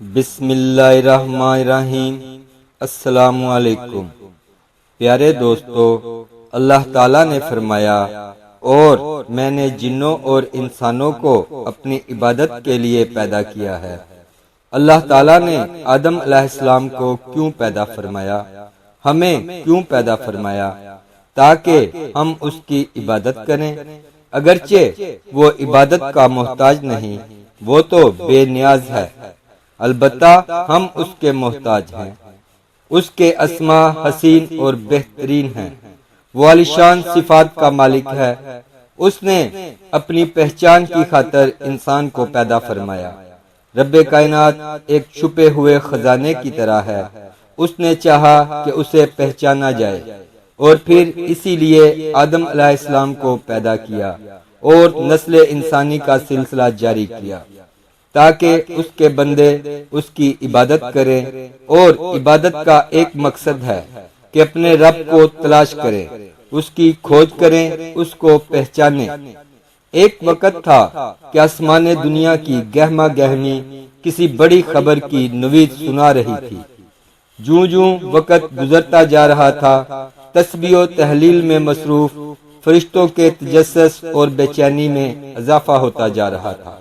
بسم اللہ الرحمن الرحیم۔ السلام علیکم پیارے دوستو، اللہ تعالیٰ نے فرمایا اور میں نے جنوں اور انسانوں کو اپنی عبادت کے لیے پیدا کیا ہے۔ اللہ تعالیٰ نے آدم علیہ السلام کو کیوں پیدا فرمایا، ہمیں کیوں پیدا فرمایا؟ تاکہ ہم اس کی عبادت کریں۔ اگرچہ وہ عبادت کا محتاج نہیں، وہ تو بے نیاز ہے، البتہ ہم اس کے محتاج ہیں۔ اس کے اسماء حسین اور بہترین ہیں، وہ عالیشان صفات کا مالک ہے۔ اس نے اپنی پہچان کی خاطر انسان کو پیدا فرمایا۔ رب کائنات ایک چھپے ہوئے خزانے کی طرح ہے، اس نے چاہا کہ اسے پہچانا جائے اور پھر اسی لیے آدم علیہ السلام کو پیدا کیا اور نسل انسانی کا سلسلہ جاری کیا، تاکہ اس کے بندے اس کی عبادت کریں۔ اور عبادت کا ایک مقصد ہے کہ اپنے رب کو تلاش کریں، اس کی کھوج کریں، اس کو پہچانیں۔ ایک وقت تھا کہ آسمان دنیا کی گہما گہمی کسی بڑی خبر کی نوید سنا رہی تھی۔ جوں جوں وقت گزرتا جا رہا تھا، تسبیح و تحلیل میں مصروف فرشتوں کے تجسس اور بے چینی میں اضافہ ہوتا جا رہا تھا۔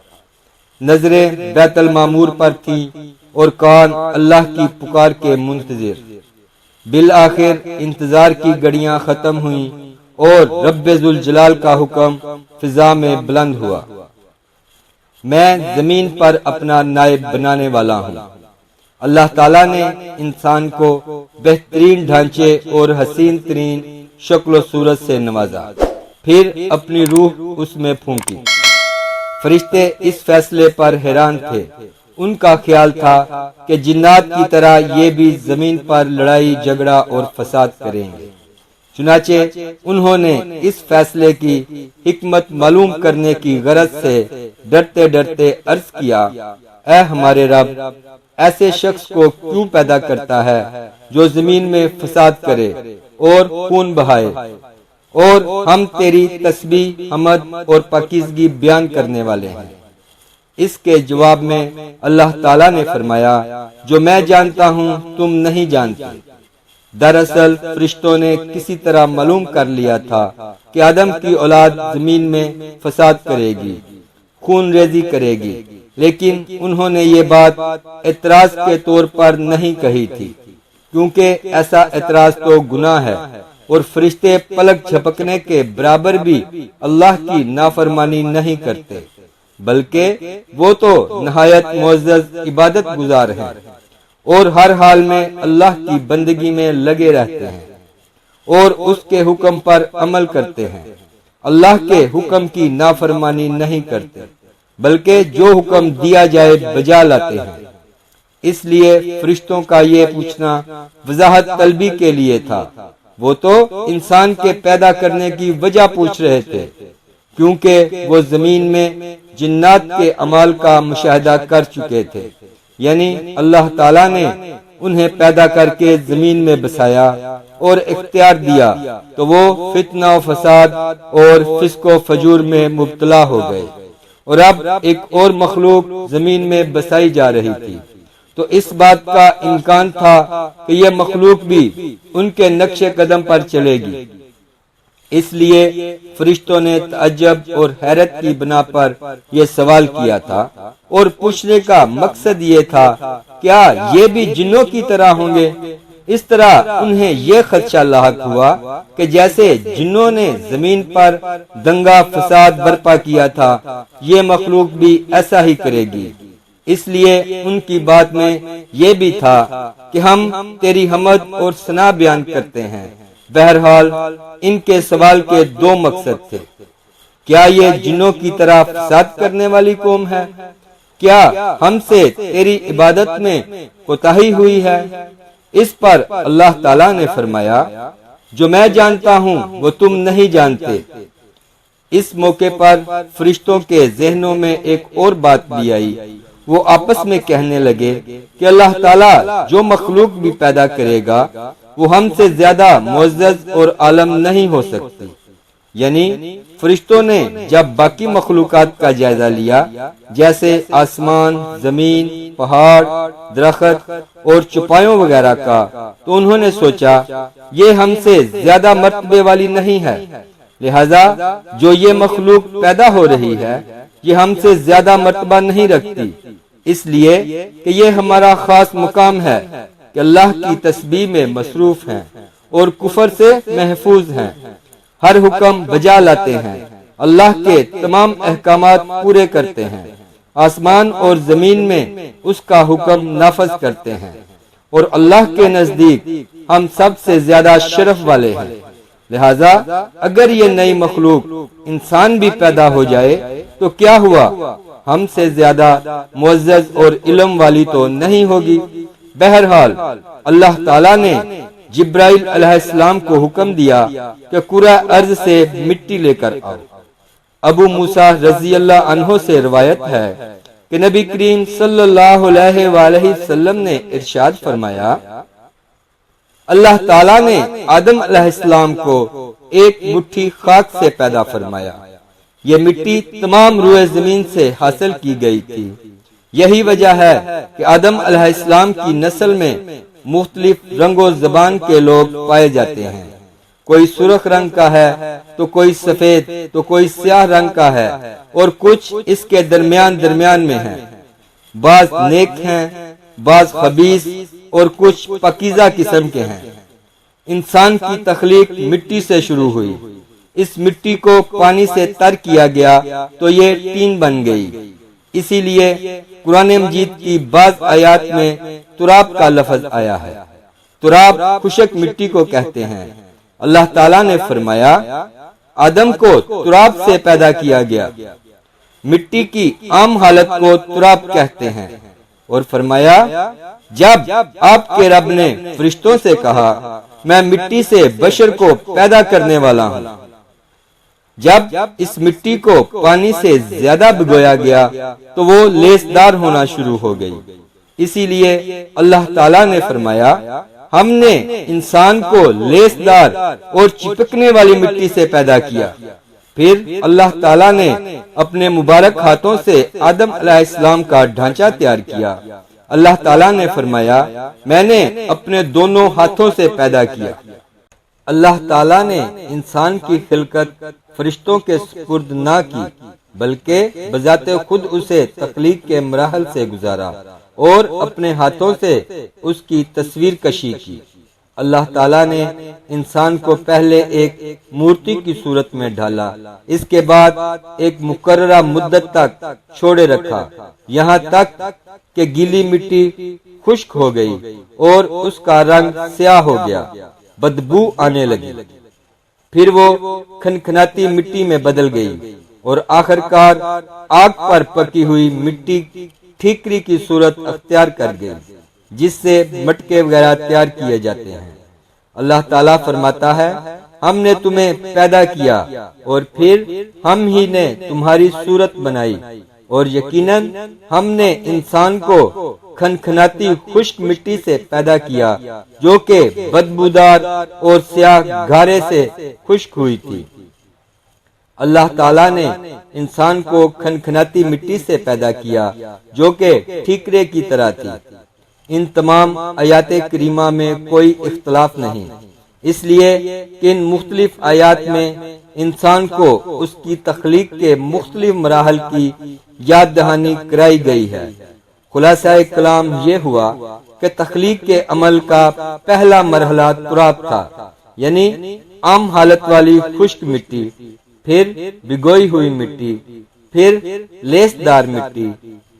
نظریں بیت المعمور پر تھی اور کان اللہ کی پکار کے منتظر۔ بالآخر انتظار کی گھڑیاں ختم ہوئیں اور رب ذوالجلال کا حکم فضا میں بلند ہوا، میں زمین پر اپنا نائب بنانے والا ہوں۔ اللہ تعالیٰ نے انسان کو بہترین ڈھانچے اور حسین ترین شکل و صورت سے نوازا، پھر اپنی روح اس میں پھونکی۔ فرشتے اس فیصلے پر حیران تھے۔ ان کا خیال تھا کہ جنات کی طرح یہ بھی زمین پر لڑائی جھگڑا اور فساد کریں گے۔ چنانچہ انہوں نے اس فیصلے کی حکمت معلوم کرنے کی غرض سے ڈرتے ڈرتے عرض کیا، اے ہمارے رب، ایسے شخص کو کیوں پیدا کرتا ہے جو زمین میں فساد کرے اور خون بہائے؟ اور ہم تیری تسبیح، حمد اور پاکیزگی بیان کرنے والے ہیں۔ اس کے جواب میں اللہ تعالیٰ نے فرمایا، جو میں جانتا ہوں تم نہیں جانتے۔ دراصل فرشتوں نے کسی طرح معلوم کر لیا تھا کہ آدم کی اولاد زمین میں فساد کرے گی، خون ریزی کرے گی، لیکن انہوں نے یہ بات اعتراض کے طور پر نہیں کہی تھی، کیونکہ ایسا اعتراض تو گناہ ہے، اور فرشتے پلک جھپکنے کے برابر بھی اللہ کی نافرمانی نہیں کرتے، بلکہ وہ تو نہایت معزز عبادت گزار ہیں اور ہر حال میں اللہ کی بندگی میں لگے رہتے ہیں اور اس کے حکم پر عمل کرتے ہیں۔ اللہ کے حکم کی نافرمانی نہیں کرتے، بلکہ جو حکم دیا جائے بجا لاتے ہیں۔ اس لیے فرشتوں کا یہ پوچھنا وضاحت طلبی کے لیے تھا، وہ تو انسان کے پیدا کرنے کی وجہ پوچھ رہے تھے، کیونکہ وہ زمین میں جنات کے اعمال کا مشاہدہ کر چکے تھے، یعنی اللہ تعالیٰ نے انہیں پیدا کر کے زمین میں بسایا اور اختیار دیا تو وہ فتنہ و فساد اور فسق و فجور میں مبتلا ہو گئے، اور اب ایک اور مخلوق زمین میں بسائی جا رہی تھی، تو اس بات کا امکان تھا کہ یہ مخلوق بھی ان کے نقش قدم پر چلے گی۔ اس لیے فرشتوں نے تعجب اور حیرت کی بنا پر یہ سوال کیا تھا، اور پوچھنے کا مقصد یہ تھا، کیا یہ بھی جنوں کی طرح ہوں گے؟ اس طرح انہیں یہ خدشہ لاحق ہوا کہ جیسے جنوں نے زمین پر دنگا فساد برپا کیا تھا، یہ مخلوق بھی ایسا ہی کرے گی۔ اس لیے ان کی بات میں یہ بھی تھا کہ ہم تیری حمد اور ثنا بیان کرتے ہیں۔ بہرحال ان کے سوال کے دو مقصد تھے، کیا یہ جنوں کی طرح فساد کرنے والی قوم ہے؟ کیا ہم سے تیری عبادت میں کوتاہی ہوئی ہے؟ اس پر اللہ تعالیٰ نے فرمایا، جو میں جانتا ہوں وہ تم نہیں جانتے۔ اس موقع پر فرشتوں کے ذہنوں میں ایک اور بات بھی آئی۔ وہ آپس میں کہنے لگے کہ اللہ تعالیٰ جو مخلوق بھی پیدا کرے گا وہ ہم سے زیادہ معزز اور عالم نہیں ہو سکتی۔ یعنی فرشتوں نے جب باقی مخلوقات کا جائزہ لیا، جیسے آسمان، زمین، پہاڑ، درخت اور چوپایوں وغیرہ کا، تو انہوں نے سوچا یہ ہم سے زیادہ مرتبے والی نہیں ہے، لہذا جو یہ مخلوق پیدا ہو رہی ہے یہ ہم سے زیادہ مرتبہ نہیں رکھتی، اس لیے کہ یہ ہمارا خاص مقام ہے کہ اللہ کی تسبیح میں مصروف ہیں اور کفر سے محفوظ ہیں، ہر حکم بجا لاتے ہیں، اللہ کے تمام احکامات پورے کرتے ہیں، آسمان اور زمین میں اس کا حکم نافذ کرتے ہیں، اور اللہ کے نزدیک ہم سب سے زیادہ شرف والے ہیں، لہذا اگر یہ نئی مخلوق انسان بھی پیدا ہو جائے تو کیا ہوا، ہم سے زیادہ معزز اور علم والی تو نہیں ہوگی۔ بہرحال اللہ تعالیٰ نے جبرائیل علیہ السلام کو حکم دیا کہ کرۂ ارض سے مٹی لے کر آؤ۔ ابو موسیٰ رضی اللہ عنہ سے روایت ہے کہ نبی کریم صلی اللہ علیہ وآلہ وسلم نے ارشاد فرمایا، اللہ تعالیٰ نے آدم علیہ السلام کو ایک مٹھی خاک سے پیدا فرمایا، یہ مٹی تمام روئے زمین سے حاصل کی گئی تھی، یہی وجہ ہے کہ آدم علیہ السلام کی نسل میں مختلف رنگ و زبان کے لوگ پائے جاتے ہیں، کوئی سرخ رنگ کا ہے تو کوئی سفید تو کوئی سیاہ رنگ کا ہے، اور کچھ اس کے درمیان میں ہیں، بعض نیک ہیں، بعض خبیث اور کچھ پاکیزہ قسم کے ہیں۔ انسان کی تخلیق مٹی سے شروع ہوئی، اس مٹی کو پانی سے تر کیا گیا تو یہ ٹین بن گئی، اسی لیے قرآن مجید کی بعض آیات میں تراب کا لفظ آیا ہے۔ تراب خشک مٹی کو کہتے ہیں۔ اللہ تعالیٰ نے فرمایا آدم کو تراب سے پیدا کیا گیا، مٹی کی عام حالت کو تراب کہتے ہیں، اور فرمایا جب آپ کے رب نے فرشتوں سے کہا میں مٹی سے بشر کو پیدا کرنے والا ہوں، جب اس مٹی کو پانی سے زیادہ بھگویا گیا تو وہ لیسدار ہونا شروع ہو گئی، اسی لیے اللہ تعالیٰ نے فرمایا ہم نے انسان کو لیسدار اور چپکنے والی مٹی سے پیدا کیا۔ پھر اللہ تعالیٰ نے اپنے مبارک ہاتھوں سے آدم علیہ السلام کا ڈھانچہ تیار کیا۔ اللہ تعالیٰ نے فرمایا میں نے اپنے دونوں ہاتھوں سے پیدا کیا۔ اللہ تعالیٰ نے انسان کی خلقت فرشتوں کے سپرد نہ کی، بلکہ بذات خود اسے تخلیق کے مراحل سے گزارا اور اپنے ہاتھوں سے اس کی تصویر کشی کی۔ اللہ تعالیٰ نے انسان کو پہلے ایک مورتی کی صورت میں ڈھالا، اس کے بعد ایک مقررہ مدت تک چھوڑے رکھا، یہاں تک کہ گیلی مٹی خشک ہو گئی اور اس کا رنگ سیاہ ہو گیا، بدبو آنے لگی، پھر وہ کھنکھناتی مٹی میں بدل گئی اور آخر کار آگ پر پکی ہوئی مٹی ٹھیکری کی صورت اختیار کر گئی، جس سے مٹکے وغیرہ تیار کیے جاتے ہیں۔ اللہ تعالیٰ فرماتا ہے ہم نے تمہیں پیدا کیا اور پھر ہم ہی نے تمہاری صورت بنائی، اور یقیناً ہم نے انسان کو کھنکھناتی خشک مٹی سے پیدا کیا جو کہ بدبودار اور سیاہ گارے سے خشک ہوئی تھی۔ اللہ تعالیٰ نے انسان کو کھنکھناتی مٹی سے پیدا کیا جو کہ ٹھیکرے کی طرح تھی۔ ان تمام آیات کریمہ میں کوئی اختلاف نہیں، اس لیے کہ ان مختلف آیات میں انسان کو اس کی تخلیق کے مختلف مراحل کی یاد دہانی کرائی گئی ہے۔ خلاصہ کلام یہ ہوا کہ تخلیق کے عمل کا پہلا مرحلہ تراب تھا، یعنی عام حالت والی خشک مٹی، پھر بھگوئی ہوئی مٹی، پھر لیسدار مٹی،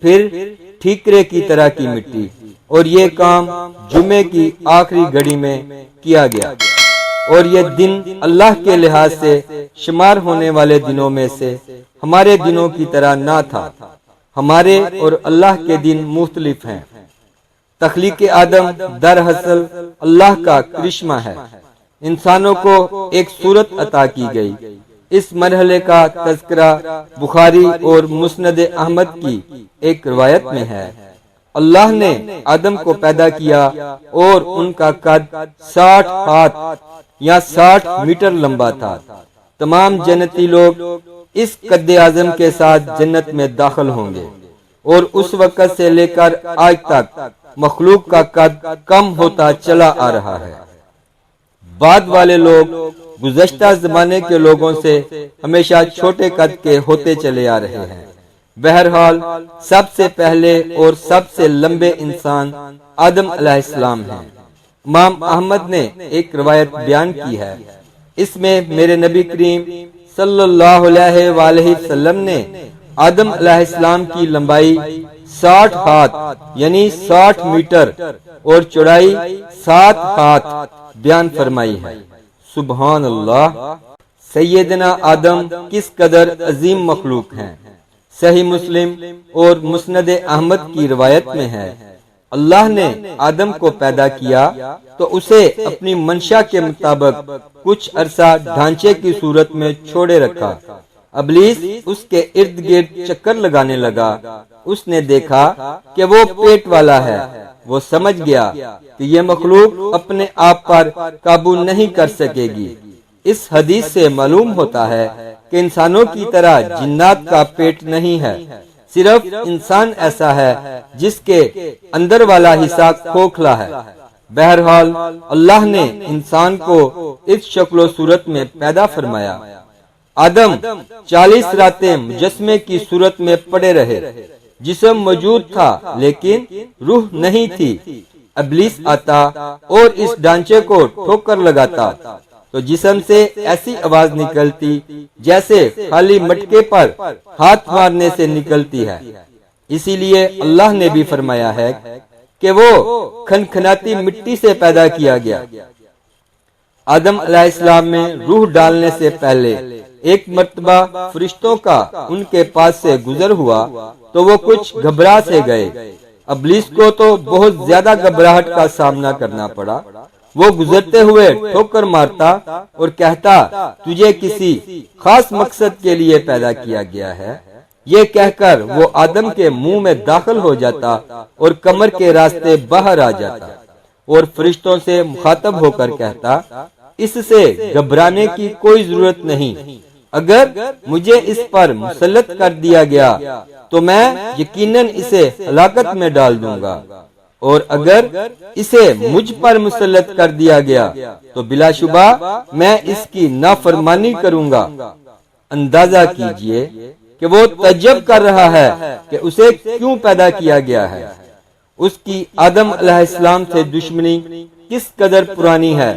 پھر ٹھیکرے کی طرح کی مٹی، اور یہ کام جمعے کی آخری گھڑی میں کیا گیا، اور یہ دن اللہ کے لحاظ سے شمار ہونے والے دنوں میں سے ہمارے دنوں کی طرح نہ تھا۔ ہمارے اور اللہ کے دن مختلف ہیں۔ تخلیق آدم دراصل اللہ کا کرشمہ ہے۔ انسانوں کو ایک صورت عطا کی گئی۔ اس مرحلے کا تذکرہ بخاری اور مسند احمد کی ایک روایت میں ہے۔ اللہ نے آدم کو پیدا کیا اور ان کا قد 60 ہاتھ یا 60 میٹر لمبا تھا۔ تمام جنتی لوگ اس قد اعظم کے ساتھ جنت میں داخل ہوں گے، اور اس وقت سے لے کر آج تک مخلوق کا قد کم ہوتا چلا آ رہا ہے۔ بعد والے لوگ گزشتہ زمانے کے لوگوں سے ہمیشہ چھوٹے قد کے ہوتے چلے آ رہے ہیں۔ بہرحال سب سے پہلے اور سب سے لمبے انسان آدم علیہ السلام ہیں۔ امام احمد نے ایک روایت بیان کی ہے، اس میں میرے نبی کریم صلی اللہ علیہ وآلہ وسلم نے آدم علیہ السلام کی لمبائی 60 ہاتھ یعنی 60 میٹر اور چوڑائی 7 ہاتھ بیان فرمائی ہے۔ سبحان اللہ! سیدنا آدم کس قدر عظیم مخلوق ہیں۔ صحیح مسلم اور مسند احمد کی روایت میں ہے، اللہ نے آدم کو پیدا کیا تو اسے اپنی منشا کے مطابق کچھ عرصہ ڈھانچے کی صورت میں چھوڑے رکھا۔ ابلیس اس کے ارد گرد چکر لگانے لگا۔ اس نے دیکھا کہ وہ پیٹ والا ہے۔ وہ سمجھ گیا کہ یہ مخلوق اپنے آپ پر قابو نہیں کر سکے گی۔ اس حدیث سے معلوم ہوتا ہے کہ انسانوں کی طرح جنات کا پیٹ نہیں ہے، صرف انسان ایسا ہے جس کے اندر والا حصہ کھوکھلا ہے۔ بہرحال اللہ نے انسان کو اس شکل و صورت میں پیدا فرمایا۔ آدم 40 راتیں مجسمے کی صورت میں پڑے رہے۔ جسم موجود تھا لیکن روح نہیں تھی۔ ابلیس آتا اور اس ڈھانچے کو ٹھوکر لگاتا تو جسم سے ایسی آواز نکلتی جیسے خالی مٹکے پر ہاتھ مارنے سے نکلتی ہے۔ اسی لیے اللہ نے بھی فرمایا ہے کہ وہ کھنکھناتی مٹی سے پیدا کیا گیا۔ آدم علیہ السلام میں روح ڈالنے سے پہلے ایک مرتبہ فرشتوں کا ان کے پاس سے گزر ہوا تو وہ کچھ گھبرا سے گئے۔ ابلیس کو تو بہت زیادہ گھبراہٹ کا سامنا کرنا پڑا۔ وہ گزرتے ہوئے ٹھوکر مارتا اور کہتا، تجھے کسی خاص مقصد کے لیے پیدا کیا گیا ہے۔ یہ کہہ کر وہ آدم کے منہ میں داخل ہو جاتا اور کمر کے راستے باہر آ جاتا اور فرشتوں سے مخاطب ہو کر کہتا، اس سے گھبرانے کی کوئی ضرورت نہیں۔ اگر مجھے اس پر مسلط کر دیا گیا تو میں یقیناً اسے ہلاکت میں ڈال دوں گا، اور اگر اسے مجھ پر مسلط کر دیا گیا تو بلا شبہ میں اس کی نافرمانی کروں گا۔ اندازہ کیجئے کہ وہ تعجب کر رہا ہے کہ اسے کیوں پیدا کیا گیا ہے۔ اس کی آدم علیہ السلام سے دشمنی کس قدر پرانی ہے،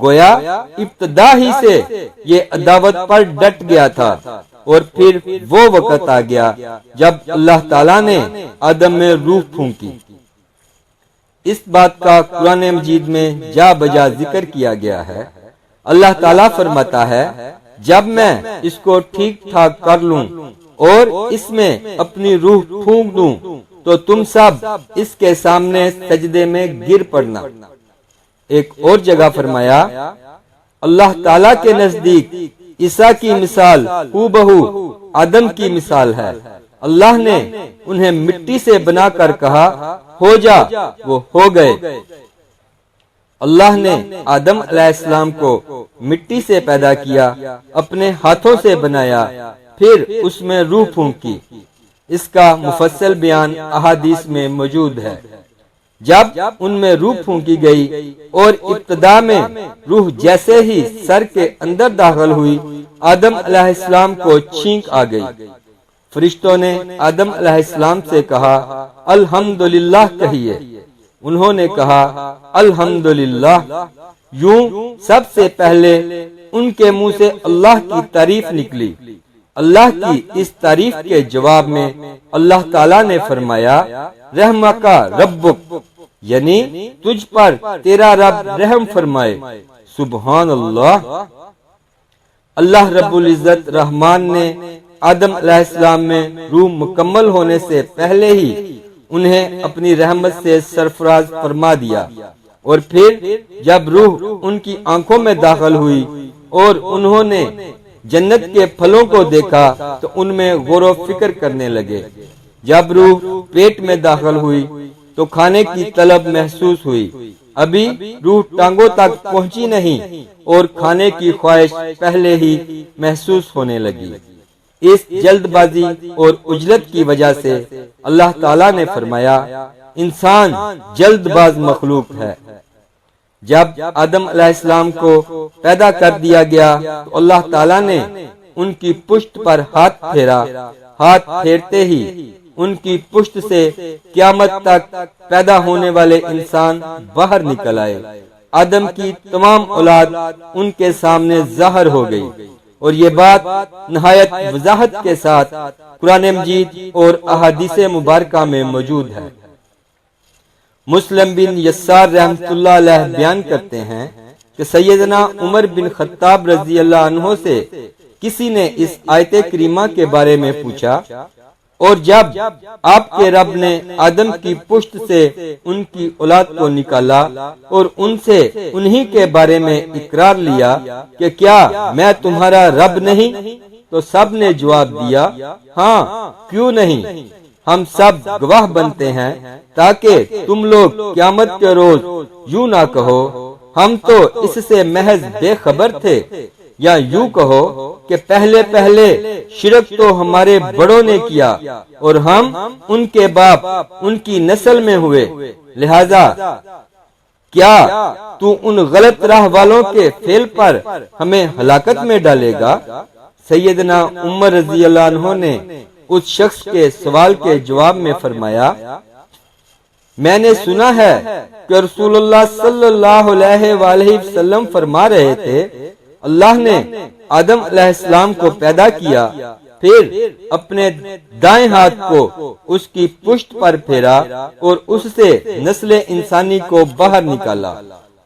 گویا ابتدا ہی سے یہ عداوت پر ڈٹ گیا تھا۔ اور پھر وہ وقت آ گیا جب اللہ تعالیٰ نے آدم میں روح پھونکی۔ اس بات کا قرآن مجید میں جا بجا ذکر کیا گیا ہے۔ اللہ تعالیٰ فرماتا ہے، جب میں اس کو ٹھیک ٹھاک کر لوں اور اس میں اپنی روح پھونک دوں تو تم سب اس کے سامنے سجدے میں گر پڑنا۔ ایک اور جگہ فرمایا، اللہ تعالیٰ کے نزدیک عیسیٰ کی مثال ہو بہو آدم کی مثال ہے۔ اللہ نے انہیں مٹی سے بنا کر کہا، ہو جا، وہ ہو گئے۔ اللہ نے آدم علیہ السلام کو مٹی سے پیدا کیا، اپنے ہاتھوں سے بنایا، پھر اس میں روح پھونکی۔ اس کا مفصل بیان احادیث میں موجود ہے۔ جب ان میں روح پھونکی گئی اور ابتدا میں روح جیسے ہی سر کے اندر داخل ہوئی، آدم علیہ السلام کو چھینک آ گئی۔ فرشتوں نے آدم علیہ السلام سے کہا، الحمدللہ کہیے۔ انہوں نے کہا، الحمدللہ۔ یوں سب سے پہلے ان کے منہ سے اللہ کی تعریف نکلی۔ اللہ کی اس تعریف کے جواب میں اللہ تعالیٰ نے فرمایا، رحمک ربک، یعنی تجھ پر تیرا رب رحم فرمائے۔ سبحان اللہ! اللہ رب العزت رحمان نے آدم علیہ السلام میں روح مکمل ہونے سے پہلے ہی انہیں اپنی رحمت سے سرفراز فرما دیا، اور پھر جب روح ان کی آنکھوں میں داخل ہوئی اور انہوں نے جنت کے پھلوں کو دیکھا تو ان میں غور و فکر کرنے لگے۔ جب روح پیٹ میں داخل ہوئی تو کھانے کی طلب محسوس ہوئی۔ ابھی روح ٹانگوں تک پہنچی نہیں اور کھانے کی خواہش پہلے ہی محسوس ہونے لگی۔ اس جلد بازی اور عجلت کی وجہ سے اللہ تعالیٰ نے فرمایا انسان جلد باز مخلوق ہے۔ جب آدم علیہ السلام کو پیدا کر دیا گیا تو اللہ تعالیٰ نے ان کی پشت پر ہاتھ پھیرا، ہاتھ پھیرتے ہی ان کی پشت سے قیامت تک پیدا ہونے والے انسان باہر نکل آئے۔ آدم کی تمام اولاد ان کے سامنے ظاہر ہو گئی، اور یہ بات نہایت وضاحت کے ساتھ قرآن مجید اور احادیث مبارکہ میں موجود ہے۔ مسلم بن یسار رحمۃ اللہ علیہ بیان کرتے ہیں کہ سیدنا عمر بن خطاب رضی اللہ عنہ سے کسی نے اس آیت کریمہ کے بارے میں پوچھا، اور جب آپ کے رب نے آدم کی پشت سے ان کی اولاد کو نکالا اور ان سے انہی کے بارے میں اقرار لیا کہ کیا میں تمہارا رب نہیں، تو سب نے جواب دیا ہاں کیوں نہیں، ہم سب گواہ بنتے ہیں تاکہ تم لوگ قیامت کے روز یوں نہ کہو ہم تو اس سے محض بے خبر تھے، یا یوں کہو کہ پہلے شرک تو ہمارے بڑوں نے کیا اور ہم ان کے باپ ان کی نسل میں ہوئے، لہذا کیا تو ان غلط راہ والوں کے فعل پر ہمیں ہلاکت میں ڈالے گا؟ سیدنا عمر رضی اللہ عنہ نے اس شخص کے سوال کے جواب میں فرمایا میں نے سنا ہے کہ رسول اللہ صلی اللہ علیہ وآلہ وسلم فرما رہے تھے اللہ نے آدم علیہ السلام کو پیدا کیا، پھر اپنے دائیں ہاتھ کو اس کی پشت پر پھیرا اور اس سے نسل انسانی کو باہر نکالا،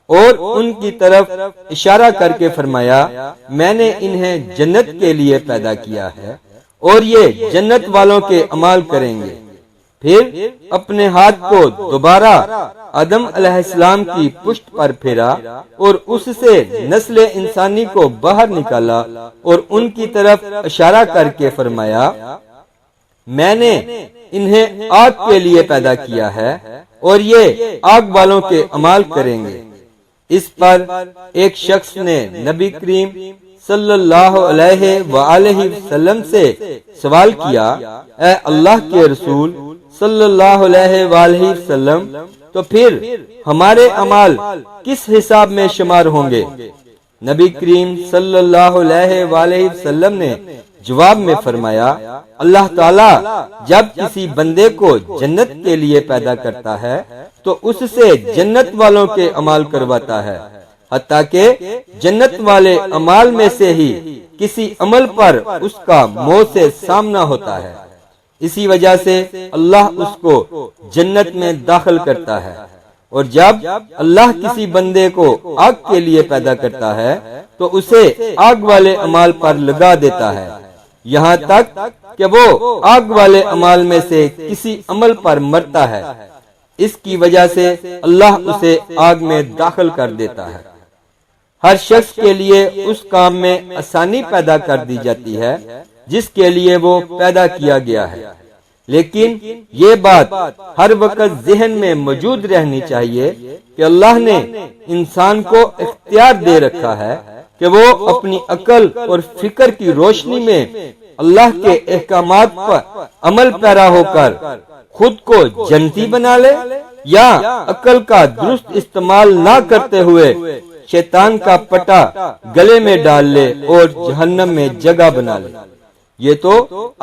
اور ان کی طرف اشارہ کر کے فرمایا میں نے انہیں جنت کے لیے پیدا کیا ہے اور یہ جنت والوں کے عمال کریں گے۔ پھر اپنے ہاتھ کو دوبارہ آدم علیہ السلام کی پشت پر پھیرا اور اس سے نسل انسانی کو باہر نکالا اور ان کی طرف اشارہ کر کے فرمایا میں نے انہیں آگ کے لیے پیدا کیا ہے اور یہ آگ والوں کے عمال کریں گے۔ اس پر ایک شخص نے نبی کریم صلی اللہ علیہ وآلہ وسلم سے سوال کیا اے اللہ کے رسول صلی اللہ علیہ وآلہ وسلم تو پھر ہمارے اعمال کس حساب میں شمار ہوں گے؟ نبی کریم صلی اللہ علیہ وآلہ وسلم نے جواب میں فرمایا اللہ تعالیٰ جب کسی بندے کو جنت کے لیے پیدا کرتا ہے تو اس سے جنت والوں کے عمال کرواتا ہے، حتیٰ کہ جنت والے عمال میں سے ہی کسی عمل پر اس کا موت سے سامنا ہوتا ہے، اسی وجہ سے اللہ اس کو جنت میں داخل کرتا ہے، اور جب اللہ کسی بندے کو آگ کے لیے پیدا کرتا ہے تو اسے آگ والے عمال پر لگا دیتا ہے، یہاں تک کہ وہ آگ والے عمال میں سے کسی عمل پر مرتا ہے، اس کی وجہ سے اللہ اسے آگ میں داخل کر دیتا ہے۔ ہر شخص کے لیے اس کام میں آسانی پیدا کر دی جاتی ہے جس کے لیے وہ پیدا کیا گیا ہے، لیکن یہ بات ہر وقت ذہن میں موجود رہنی چاہیے کہ اللہ نے انسان کو اختیار دے رکھا ہے کہ وہ اپنی عقل اور فکر کی روشنی میں اللہ کے احکامات پر عمل پیرا ہو کر خود کو جنتی بنا لے، یا عقل کا درست استعمال نہ کرتے ہوئے شیطان کا پٹا گلے میں ڈال لے اور جہنم میں جگہ بنا لے۔ یہ تو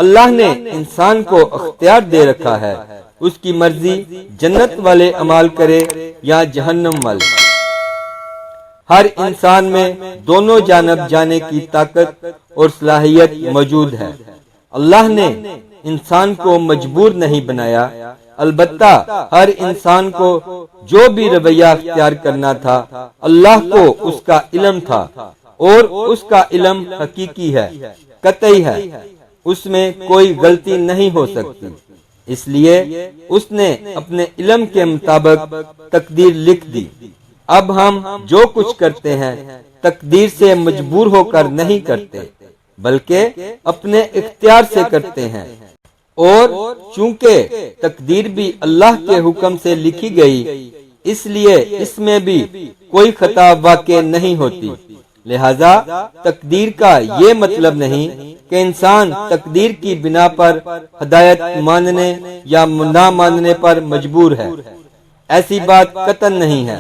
اللہ نے انسان کو اختیار دے رکھا ہے، اس کی مرضی جنت والے عمال کرے یا جہنم والے۔ ہر انسان میں دونوں جانب جانے کی طاقت اور صلاحیت موجود ہے۔ اللہ نے انسان کو مجبور نہیں بنایا، البتہ ہر انسان کو جو بھی رویہ اختیار کرنا تھا اللہ کو اس کا علم تھا، اور اس کا علم حقیقی ہے، قطعی ہے، اس میں کوئی غلطی نہیں ہو سکتی، اس لیے اس نے اپنے علم کے مطابق تقدیر لکھ دی۔ اب ہم جو کچھ کرتے ہیں تقدیر سے مجبور ہو کر نہیں کرتے، بلکہ اپنے اختیار سے کرتے ہیں، اور چونکہ تقدیر بھی اللہ کے حکم سے لکھی گئی اس لیے اس میں بھی کوئی خطا واقع نہیں ہوتی۔ لہذا تقدیر کا یہ مطلب نہیں کہ انسان تقدیر کی بنا پر ہدایت ماننے یا نہ ماننے پر مجبور ہے، ایسی بات قطعاً نہیں ہے۔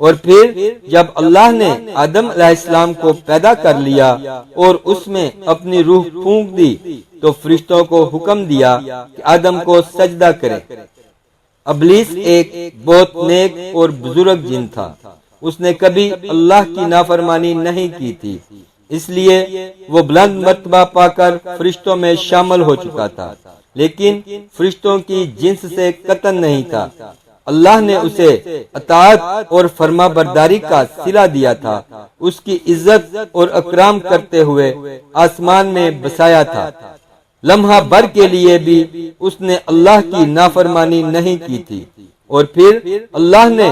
اور پھر جب اللہ نے آدم علیہ السلام کو پیدا کر لیا اور اس میں اپنی روح پھونک دی تو فرشتوں کو حکم دیا کہ آدم کو سجدہ کرے۔ ابلیس ایک بہت نیک اور بزرگ جن تھا، اس نے کبھی اللہ کی نافرمانی نہیں کی تھی، اس لیے وہ بلند مرتبہ پا کر فرشتوں میں شامل ہو چکا تھا، لیکن فرشتوں کی جنس سے قطعاً نہیں تھا۔ اللہ نے اسے اطاعت اور فرما برداری کا صلہ دیا تھا، اس کی عزت اور اکرام کرتے ہوئے آسمان میں بسایا تھا۔ لمحہ بھر کے لیے بھی اس نے اللہ کی نافرمانی نہیں کی تھی۔ اور پھر اللہ نے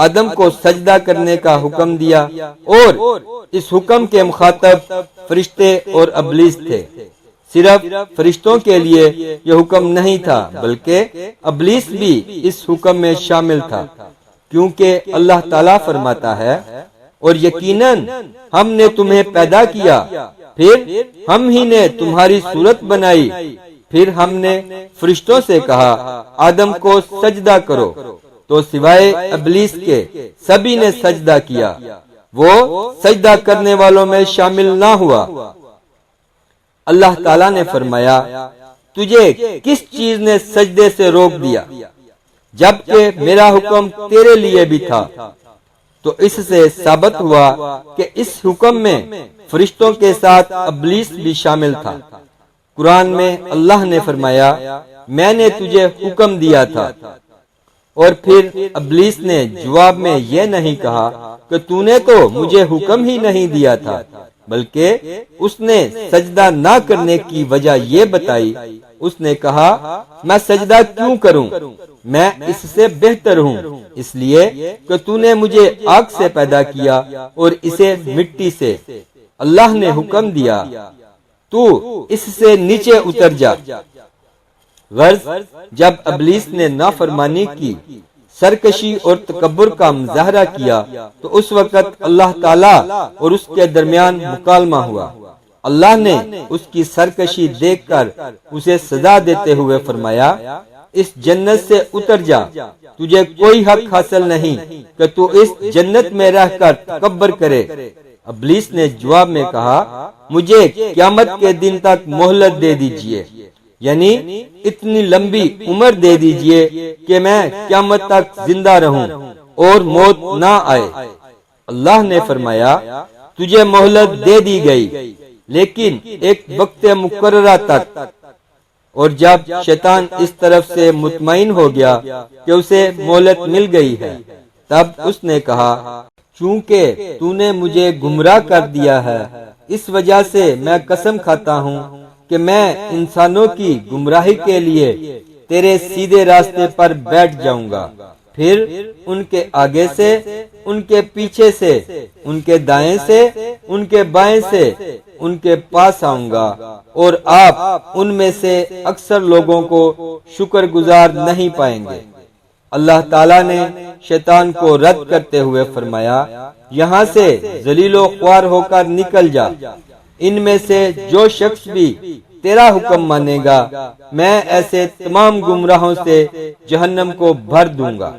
آدم کو سجدہ کرنے کا حکم دیا، اور اس حکم کے مخاطب فرشتے اور ابلیس تھے۔ صرف فرشتوں کے لیے یہ حکم نہیں تھا، بلکہ ابلیس بھی اس حکم میں شامل تھا، کیونکہ اللہ تعالیٰ فرماتا ہے، اور یقیناً ہم نے تمہیں پیدا کیا، پھر ہم ہی نے تمہاری صورت بنائی، پھر ہم نے فرشتوں سے کہا آدم کو سجدہ کرو، تو سوائے ابلیس کے سبھی نے سجدہ کیا، وہ سجدہ کرنے والوں میں شامل نہ ہوا۔ اللہ تعالیٰ نے فرمایا، تجھے کس چیز نے سجدے سے روک دیا جبکہ میرا حکم تیرے لیے بھی تھا؟ تو اس سے ثابت ہوا کہ اس حکم میں فرشتوں کے ساتھ ابلیس بھی شامل تھا۔ قرآن میں اللہ نے فرمایا، میں نے تجھے حکم دیا تھا، اور پھر ابلیس نے جواب میں یہ نہیں کہا کہ تو نے تو مجھے حکم ہی نہیں دیا تھا، بلکہ اس نے سجدہ نہ کرنے کی وجہ یہ بتائی۔ اس نے کہا، میں سجدہ کیوں کروں؟ میں اس سے بہتر ہوں، اس لیے کہ تو نے مجھے آگ سے پیدا کیا اور اسے مٹی سے۔ اللہ نے حکم دیا، تو اس سے نیچے اتر جا۔ غرض جب ابلیس نے نافرمانی کی، سرکشی اور تکبر کا مظاہرہ کیا، تو اس وقت اللہ تعالیٰ اور اس کے درمیان مکالمہ ہوا۔ اللہ نے اس کی سرکشی دیکھ کر اسے سزا دیتے ہوئے فرمایا، اس جنت سے اتر جا، تجھے کوئی حق حاصل نہیں کہ تو اس جنت میں رہ کر تکبر کرے۔ ابلیس نے جواب میں کہا، مجھے قیامت کے دن تک مہلت دے دیجئے، یعنی اتنی لمبی عمر دے دیجئے کہ میں قیامت تک زندہ رہوں اور موت نہ آئے۔ اللہ نے فرمایا، تجھے مہلت دے دی گئی، لیکن ایک وقت مقررہ تک۔ اور جب شیطان اس طرف سے مطمئن ہو گیا کہ اسے مہلت مل گئی ہے، تب اس نے کہا، چونکہ تو نے مجھے گمراہ کر دیا ہے، اس وجہ سے میں قسم کھاتا ہوں کہ میں انسانوں کی گمراہی کے لیے تیرے سیدھے راستے پر بیٹھ جاؤں گا، پھر ان کے آگے سے، ان کے پیچھے سے، ان کے دائیں سے، ان کے بائیں سے، ان کے پاس آؤں گا، اور آپ ان میں سے اکثر لوگوں کو شکر گزار نہیں پائیں گے۔ اللہ تعالیٰ نے شیطان کو رد کرتے ہوئے فرمایا، یہاں سے ذلیل و خوار ہو کر نکل جا، ان میں سے جو شخص بھی تیرا حکم مانے گا میں ایسے تمام گمراہوں سے جہنم کو بھر دوں گا۔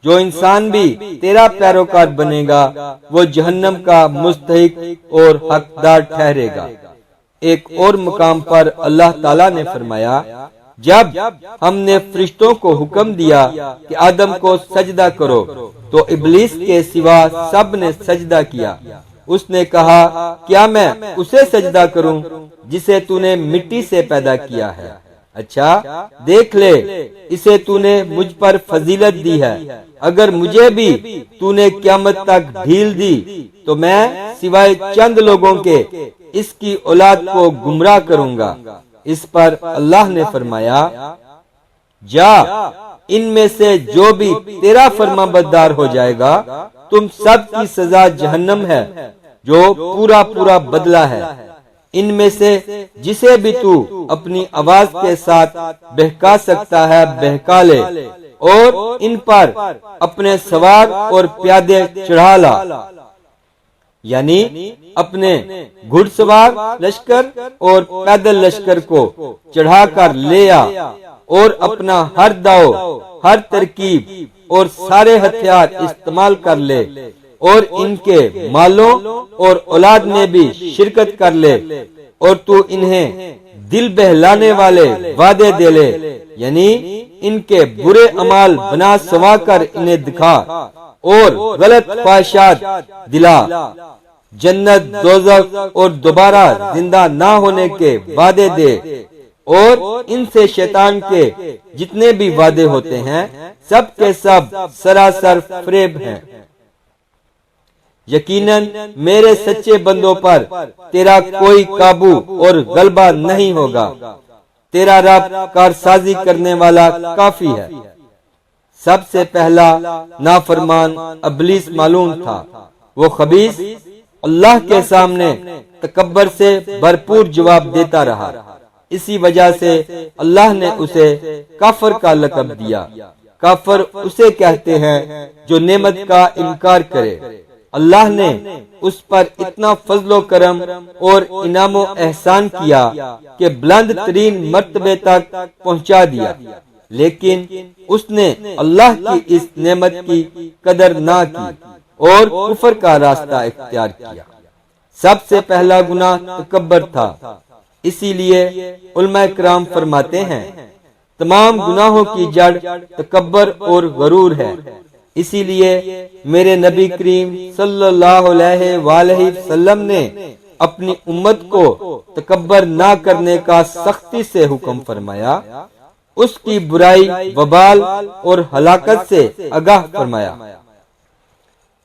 جو انسان بھی تیرا پیروکار بنے گا وہ جہنم کا مستحق اور حقدار ٹھہرے گا۔ ایک اور مقام پر اللہ تعالیٰ نے فرمایا، جب ہم نے فرشتوں کو حکم دیا کہ آدم کو سجدہ کرو تو ابلیس کے سوا سب نے سجدہ کیا۔ اس نے کہا، کیا میں اسے سجدہ کروں جسے تو نے مٹی سے پیدا کیا ہے؟ اچھا دیکھ لے، اسے تو نے مجھ پر فضیلت دی ہے، اگر مجھے بھی تو نے قیامت تک ڈھیل دی تو میں سوائے چند لوگوں کے اس کی اولاد کو گمراہ کروں گا۔ اس پر اللہ نے فرمایا، جا، ان میں سے جو بھی تیرا فرما بردار ہو جائے گا تم سب کی سزا جہنم ہے، جو پورا پورا بدلہ ہے۔ ان میں سے جسے بھی تو اپنی آواز کے ساتھ بہکا سکتا ہے بہکا لے، اور ان پر اپنے سوار اور پیادے چڑھا لا، یعنی اپنے گھڑ سوار لشکر اور پیدل لشکر کو چڑھا کر لے آ، اور اپنا ہر داؤ، ہر ترکیب اور سارے ہتھیار استعمال کر لے، اور ان کے مالوں اور اولاد میں بھی شرکت کر لے، اور تو انہیں دل بہلانے والے وعدے دے لے، یعنی ان کے برے اعمال بنا سوا کر انہیں دکھا، اور غلط خواہشات دلا، جنت، دوزخ اور دوبارہ زندہ نہ ہونے کے وعدے دے، اور ان سے شیطان کے جتنے بھی وعدے ہوتے ہیں سب کے سب سراسر فریب ہیں۔ یقیناً میرے سچے بندوں پر تیرا کوئی قابو اور غلبہ نہیں ہوگا، تیرا رب کارسازی کرنے والا کافی ہے۔ سب سے پہلا نافرمان ابلیس معلوم تھا، وہ خبیث اللہ کے سامنے تکبر سے بھرپور جواب دیتا رہا، اسی وجہ سے اللہ نے اسے کافر کا لقب دیا۔ کافر اسے کہتے ہیں جو نعمت کا انکار کرے۔ اللہ نے اس پر اتنا فضل و کرم اور انعام و احسان کیا کہ بلند ترین مرتبے تک پہنچا دیا، لیکن اس نے اللہ کی اس نعمت کی قدر نہ کی اور کفر کا راستہ اختیار کیا۔ سب سے پہلا گناہ تکبر تھا، اسی لیے علماء کرام فرماتے ہیں تمام گناہوں کی جڑ تکبر اور غرور ہے۔ اسی لیے میرے نبی کریم صلی اللہ علیہ وآلہ وسلم نے اپنی امت کو تکبر نہ کرنے کا سختی سے حکم فرمایا، اس کی برائی، وبال اور ہلاکت سے آگاہ فرمایا۔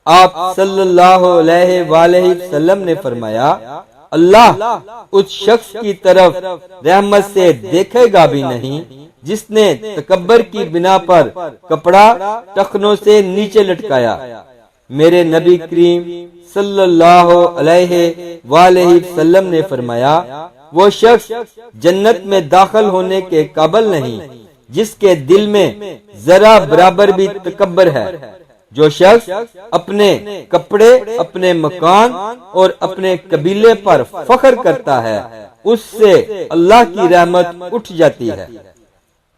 آپ صلی اللہ علیہ وآلہ وسلم نے فرمایا اللہ اس شخص کی طرف رحمت سے دیکھے گا بھی نہیں جس نے تکبر کی بنا پر کپڑا ٹخنوں سے نیچے لٹکایا۔ میرے نبی کریم صلی اللہ علیہ وآلہ وسلم نے فرمایا وہ شخص جنت میں داخل ہونے کے قابل نہیں جس کے دل میں ذرا برابر بھی تکبر ہے۔ جو شخص اپنے کپڑے، اپنے مکان اور اپنے قبیلے پر فخر کرتا ہے اس سے اللہ کی رحمت اٹھ جاتی ہے۔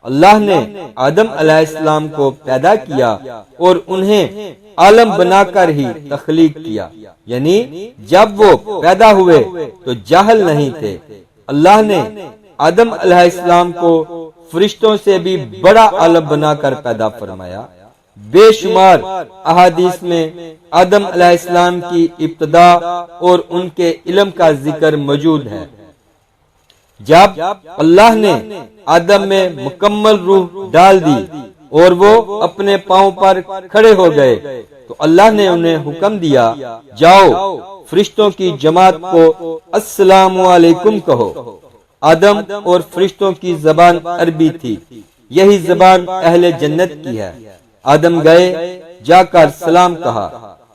اللہ نے آدم علیہ السلام کو پیدا کیا اور انہیں عالم بنا کر ہی تخلیق کیا، یعنی جب وہ پیدا ہوئے تو جاہل نہیں تھے۔ اللہ نے آدم علیہ السلام کو فرشتوں سے بھی بڑا عالم بنا کر پیدا فرمایا۔ بے شمار احادیث میں آدم علیہ السلام کی ابتدا اور ان کے علم کا ذکر موجود ہے۔ جب اللہ نے آدم میں مکمل روح ڈال دی اور وہ اپنے پاؤں پر کھڑے ہو گئے تو اللہ نے انہیں حکم دیا جاؤ فرشتوں کی جماعت کو السلام علیکم کہو۔ آدم اور فرشتوں کی زبان عربی تھی، یہی زبان اہل جنت کی ہے۔ آدم گئے، جا کر سلام کہا،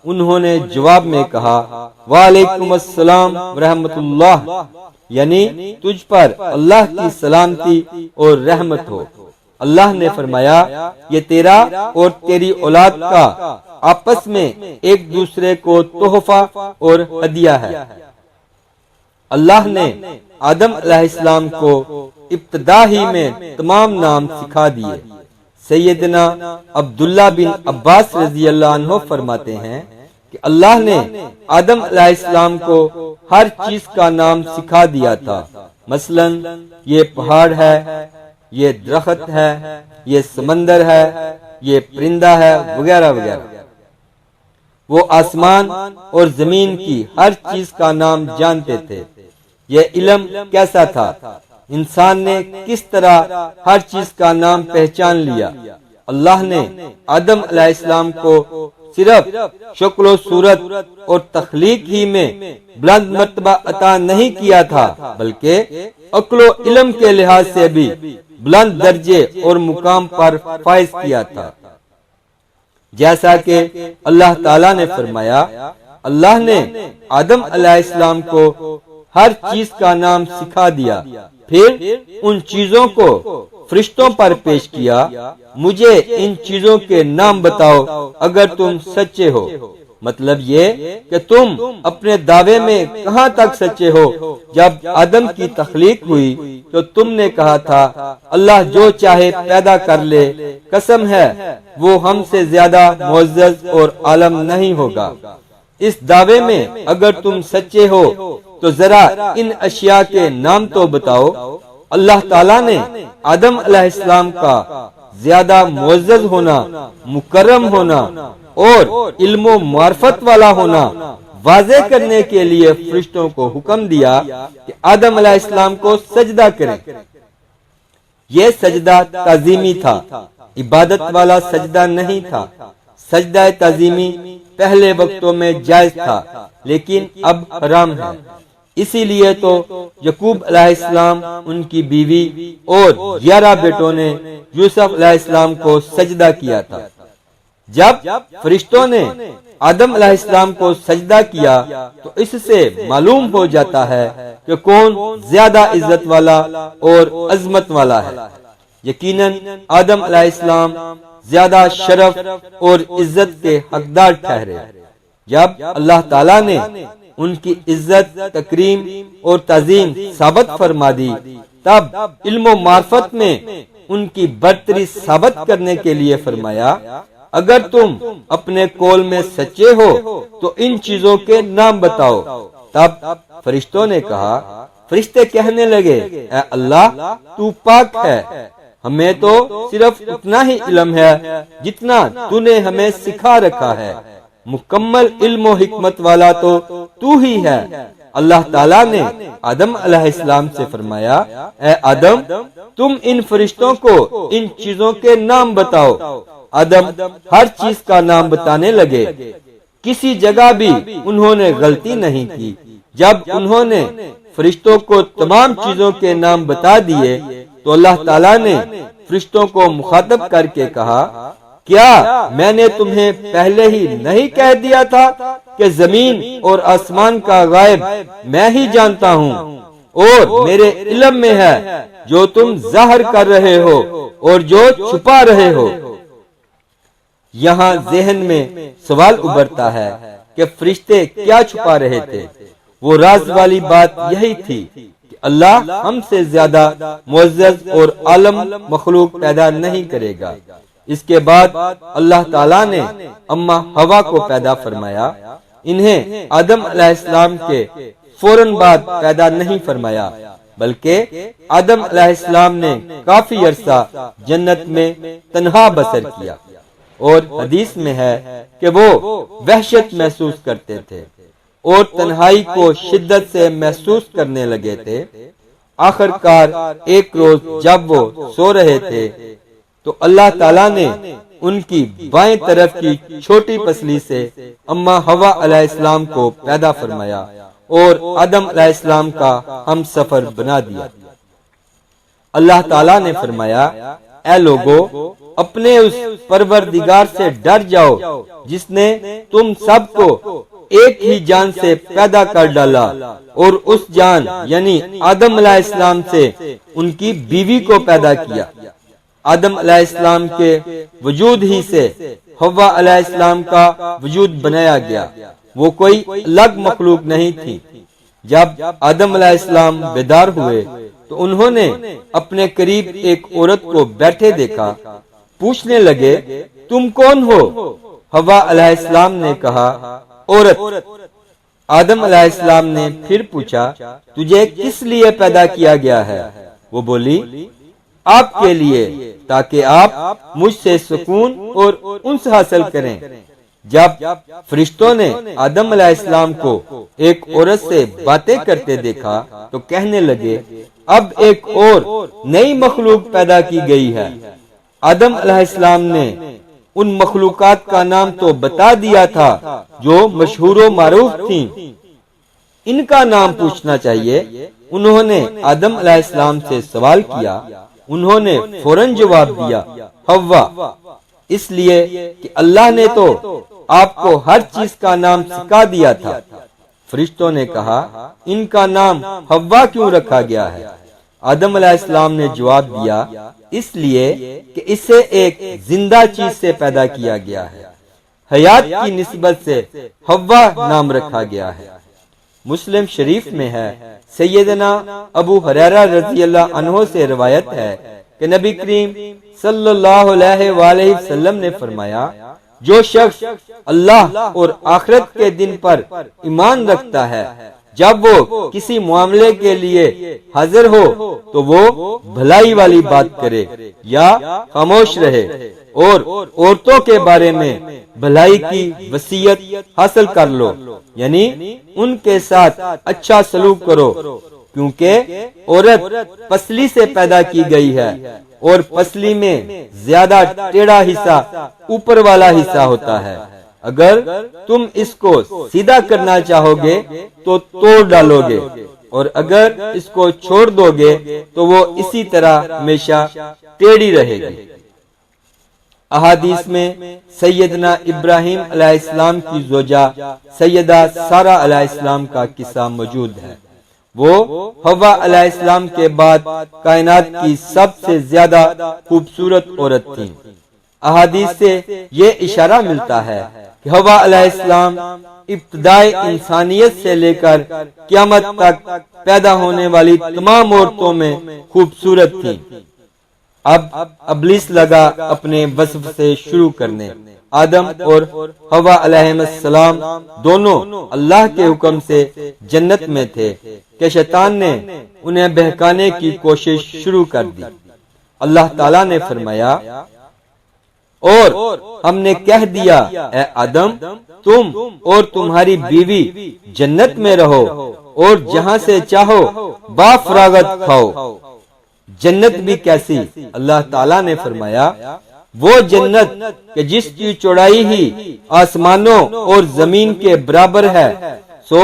انہوں نے جواب میں کہا وعلیکم السلام ورحمۃ اللہ، یعنی تجھ پر اللہ کی سلامتی اور رحمت ہو۔ اللہ نے فرمایا یہ تیرا اور تیری اولاد کا آپس میں ایک دوسرے کو تحفہ اور ہدیہ ہے۔ اللہ نے آدم علیہ السلام کو ابتدا ہی میں تمام نام سکھا دیے۔ سیدنا عبداللہ بن عباس رضی اللہ عنہ فرماتے ہیں کہ اللہ نے آدم علیہ السلام کو ہر چیز کا نام سکھا دیا تھا، مثلا یہ پہاڑ ہے، یہ درخت ہے، یہ سمندر ہے، یہ پرندہ ہے، وغیرہ وغیرہ۔ وہ آسمان اور زمین کی ہر چیز کا نام جانتے تھے۔ یہ علم کیسا تھا، انسان نے کس طرح ہر چیز کا نام پہچان لیا۔ اللہ نے آدم علیہ السلام کو صرف شکل و صورت اور تخلیق ہی میں بلند مرتبہ عطا نہیں کیا تھا بلکہ عقل و علم کے لحاظ سے بھی بلند درجے اور مقام پر فائز کیا تھا۔ جیسا کہ اللہ تعالیٰ نے فرمایا اللہ نے آدم علیہ السلام کو ہر چیز کا نام سکھا دیا، پھر ان چیزوں کو فرشتوں پر پیش کیا، مجھے ان چیزوں کے نام بتاؤ اگر تم سچے ہو۔ مطلب یہ کہ تم اپنے دعوے میں کہاں تک سچے ہو؟ جب آدم کی تخلیق ہوئی تو تم نے کہا تھا اللہ جو چاہے پیدا کر لے، قسم ہے وہ ہم سے زیادہ معزز اور عالم نہیں ہوگا۔ اس دعوے میں اگر تم سچے ہو تو ذرا ان اشیاء کے نام تو بتاؤ۔ اللہ تعالیٰ نے آدم علیہ السلام کا زیادہ معزز ہونا، مکرم ہونا اور علم و معرفت والا ہونا واضح کرنے کے لیے فرشتوں کو حکم دیا کہ آدم علیہ السلام کو سجدہ کریں۔ یہ سجدہ تعظیمی تھا، عبادت والا سجدہ نہیں تھا۔ سجدہ تعظیمی پہلے وقتوں میں جائز تھا لیکن اب حرام ہے۔ اسی لیے تو یعقوب علیہ السلام، ان کی بیوی اور 11 بیٹوں نے یوسف علیہ السلام کو سجدہ کیا تھا۔ جب فرشتوں نے آدم علیہ السلام کو سجدہ کیا تو اس سے معلوم ہو جاتا ہے کہ کون زیادہ عزت والا اور عظمت والا ہے۔ یقیناً آدم علیہ السلام زیادہ شرف اور عزت کے حقدار ٹھہرے۔ جب اللہ تعالیٰ نے ان کی عزت، تکریم اور تعظیم ثابت فرما دی، تب علم و معرفت میں ان کی برتری ثابت کرنے کے لیے فرمایا اگر تم اپنے قول میں سچے ہو تو ان چیزوں کے نام بتاؤ۔ تب فرشتوں نے کہا، فرشتے کہنے لگے اے اللہ تو پاک ہے، ہمیں تو صرف اتنا ہی علم ہے جتنا تو نے ہمیں سکھا رکھا ہے، مکمل علم و حکمت والا تو ہی ہے۔ اللہ تعالیٰ نے آدم علیہ السلام سے فرمایا اے آدم تم ان فرشتوں کو ان چیزوں کے نام بتاؤ۔ آدم ہر چیز کا نام بتانے لگے، کسی جگہ بھی انہوں نے غلطی نہیں کی۔ جب انہوں نے فرشتوں کو تمام چیزوں کے نام بتا دیے تو اللہ تعالیٰ نے فرشتوں کو مخاطب کر کے کہا کیا میں نے تمہیں پہلے ہی نہیں کہہ دیا تھا کہ زمین اور آسمان کا غائب میں ہی جانتا ہوں اور میرے علم میں ہے جو تم ظاہر کر رہے ہو اور جو چھپا رہے ہو۔ یہاں ذہن میں سوال ابھرتا ہے کہ فرشتے کیا چھپا رہے تھے؟ وہ راز والی بات یہی تھی کہ اللہ ہم سے زیادہ معزز اور عالم مخلوق پیدا نہیں کرے گا۔ اس کے بعد اللہ تعالیٰ نے اماں حوا کو پیدا فرمایا، انہیں آدم علیہ السلام کے فوراً بعد پیدا نہیں فرمایا، بلکہ آدم علیہ السلام نے کافی عرصہ جنت میں تنہا بسر کیا، اور حدیث میں ہے کہ وہ وحشت محسوس کرتے تھے اور تنہائی کو شدت سے محسوس کرنے لگے تھے۔ آخر کار ایک روز جب وہ سو رہے تھے تو اللہ تعالیٰ نے ان کی بائیں طرف کی چھوٹی پسلی سے اماں حوا علیہ السلام کو پیدا فرمایا اور آدم علیہ السلام کا ہم سفر بنا دیا۔ اللہ تعالیٰ نے فرمایا اے لوگو اپنے اس پروردگار سے ڈر جاؤ جس نے تم سب کو ایک ہی جان سے پیدا کر ڈالا اور اس جان یعنی آدم علیہ السلام سے ان کی بیوی کو پیدا کیا۔ آدم علیہ السلام کے وجود ہی سے حوا علیہ السلام کا وجود بنایا گیا، وہ کوئی الگ مخلوق نہیں تھی۔ جب آدم علیہ السلام بیدار ہوئے تو انہوں نے اپنے قریب ایک عورت کو بیٹھے دیکھا، پوچھنے لگے تم کون ہو؟ حوا علیہ السلام نے کہا عورت۔ آدم علیہ السلام نے پھر پوچھا تجھے کس لیے پیدا کیا گیا ہے؟ وہ بولی آپ کے لیے تاکہ آپ مجھ سے سکون اور انس حاصل کریں۔ جب فرشتوں نے آدم علیہ السلام کو ایک عورت سے باتیں کرتے دیکھا تو کہنے لگے اب ایک اور نئی مخلوق پیدا کی گئی ہے۔ آدم علیہ السلام نے ان مخلوقات کا نام تو بتا دیا تھا جو مشہور و معروف تھیں، ان کا نام پوچھنا چاہیے۔ انہوں نے آدم علیہ السلام سے سوال کیا، انہوں نے فوراً جواب دیا حوا، اس لیے کہ اللہ نے تو آپ کو ہر چیز کا نام سکھا دیا تھا۔ فرشتوں نے کہا ان کا نام حوا کیوں رکھا گیا ہے؟ آدم علیہ السلام نے جواب دیا اس لیے کہ اسے ایک زندہ چیز سے پیدا کیا گیا ہے، حیات کی نسبت سے حوا نام رکھا گیا ہے۔ مسلم شریف میں ہے، سیدنا ابو ہریرہ رضی اللہ عنہ سے روایت ہے کہ نبی کریم صلی اللہ علیہ وآلہ وسلم نے فرمایا جو شخص اللہ اور آخرت کے دن پر ایمان رکھتا ہے، جب وہ کسی معاملے کے لیے حاضر ہو تو وہ بھلائی والی بات کرے یا خاموش رہے، اور عورتوں کے بارے میں بھلائی کی وصیت حاصل کر لو، یعنی ان کے ساتھ اچھا سلوک کرو، کیونکہ عورت پسلی سے پیدا کی گئی ہے اور پسلی میں زیادہ ٹیڑھا حصہ اوپر والا حصہ ہوتا ہے، اگر تم اس کو سیدھا کرنا چاہو گے تو توڑ ڈالو گے، اور اگر اس کو چھوڑ دو گے تو وہ اسی طرح ہمیشہ ٹیڑھی رہے گی۔ احادیث میں سیدنا ابراہیم علیہ السلام کی زوجہ سیدہ سارہ علیہ السلام کا قصہ موجود ہے۔ وہ حوا علیہ السلام کے بعد کائنات کی سب سے زیادہ خوبصورت عورت تھیں۔ احادیث سے یہ اشارہ ملتا ہے کہ حوا علیہ السلام ابتدائی انسانیت سے لے کر قیامت تک پیدا ہونے والی تمام عورتوں میں خوبصورت تھیں۔ اب ابلیس لگا اپنے وصف سے شروع کرنے۔ آدم اور حوا علیہ السلام دونوں اللہ کے حکم سے جنت میں تھے کہ شیطان نے انہیں بہکانے کی کوشش شروع کر دی۔ اللہ تعالیٰ نے فرمایا اور ہم نے کہہ دیا اے آدم تم اور تمہاری بیوی جنت میں رہو اور جہاں سے چاہو با فراغت کھاؤ۔ جنت بھی کیسی؟ اللہ تعالیٰ نے فرمایا وہ جنت کہ جس کی چوڑائی ہی آسمانوں اور زمین کے برابر ہے، سو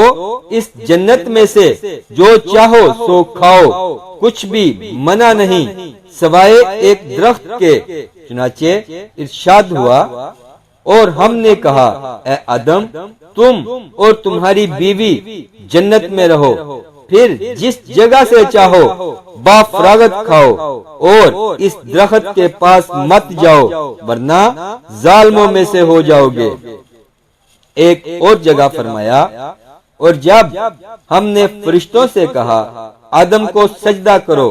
اس جنت میں سے جو چاہو سو کھاؤ، کچھ بھی منع نہیں سوائے ایک درخت کے۔ چنانچہ ارشاد ہوا اور ہم نے کہا اے آدم تم اور تمہاری بیوی جنت میں رہو، پھر جس جگہ سے چاہو با فراغت کھاؤ اور اس درخت کے پاس مت جاؤ ورنہ ظالموں میں سے ہو جاؤ گے۔ ایک اور جگہ فرمایا اور جب ہم نے فرشتوں سے کہا آدم کو سجدہ کرو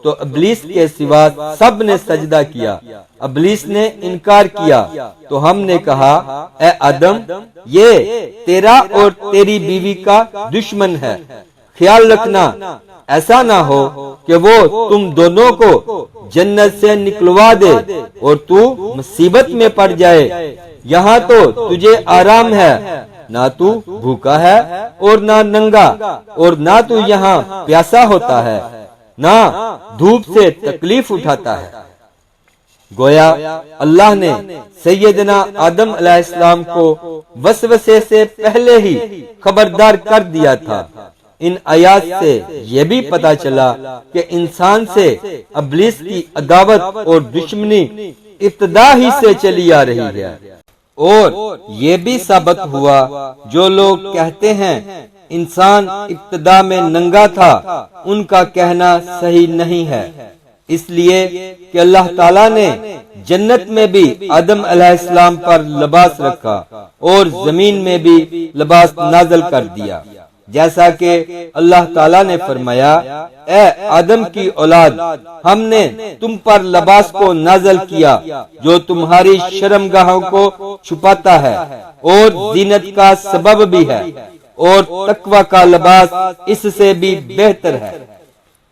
تو ابلیس کے سوا سب نے سجدہ کیا۔ ابلیس نے انکار کیا تو ہم نے کہا اے آدم یہ تیرا اور تیری بیوی کا دشمن ہے، خیال رکھنا ایسا نہ ہو کہ وہ تم دونوں کو جنت سے نکلوا دے اور تو مصیبت میں پڑ جائے۔ یہاں تو تجھے آرام ہے، نہ تو بھوکا ہے اور نہ ننگا، اور نہ تو یہاں پیاسا ہوتا ہے، نہ دھوپ سے تکلیف اٹھاتا ہے۔ گویا اللہ نے سیدنا آدم علیہ السلام کو وسوسے سے پہلے ہی خبردار کر دیا تھا۔ ان آیات سے یہ بھی پتا چلا کہ انسان سے ابلیس کی عداوت اور دشمنی ابتدا ہی سے چلی آ رہی ہے، اور یہ بھی ثابت ہوا جو لوگ کہتے ہیں انسان ابتدا میں ننگا تھا، ان کا کہنا صحیح نہیں ہے، اس لیے کہ اللہ تعالیٰ نے جنت میں بھی آدم علیہ السلام پر لباس رکھا اور زمین میں بھی لباس نازل کر دیا، جیسا کہ اللہ تعالیٰ نے فرمایا اے آدم کی اولاد ہم نے تم پر لباس کو نازل کیا جو تمہاری شرمگاہوں کو چھپاتا ہے اور زینت کا سبب بھی ہے، اور تقوی کا لباس اس سے بھی بہتر ہے۔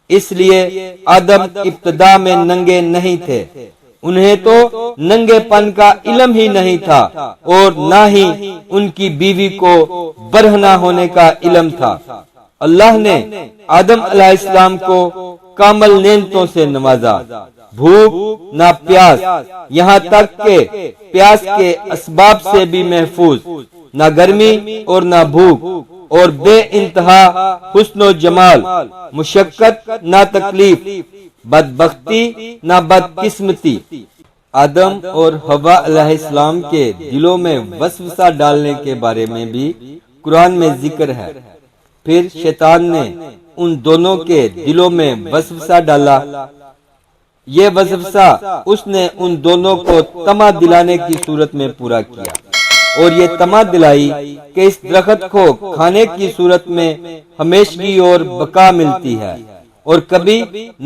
اس لیے آدم ابتدا میں ننگے نہیں تھے، انہیں تو ننگے پن کا علم ہی نہیں تھا، اور نہ ہی ان کی بیوی کو برہنہ ہونے کا علم تھا۔ اللہ نے آدم علیہ السلام کو کامل نعمتوں سے نوازا، بھوک نہ پیاس، یہاں تک کہ پیاس کے اسباب سے بھی محفوظ، نہ گرمی اور نہ بھوک، اور بے انتہا حسن و جمال، مشقت نہ تکلیف، بدبختی نہ بدقسمتی۔ آدم اور حوا علیہ السلام کے دلوں میں وسوسہ ڈالنے کے بارے میں بھی قرآن میں ذکر ہے۔ پھر شیطان نے ان دونوں کے دلوں میں وسوسہ ڈالا۔ یہ وسوسہ اس نے ان دونوں کو طمع دلانے کی صورت میں پورا کیا، اور یہ طمع دلائی کہ اس درخت کو کھانے کی صورت میں ہمیشگی اور بقا ملتی ہے، اور کبھی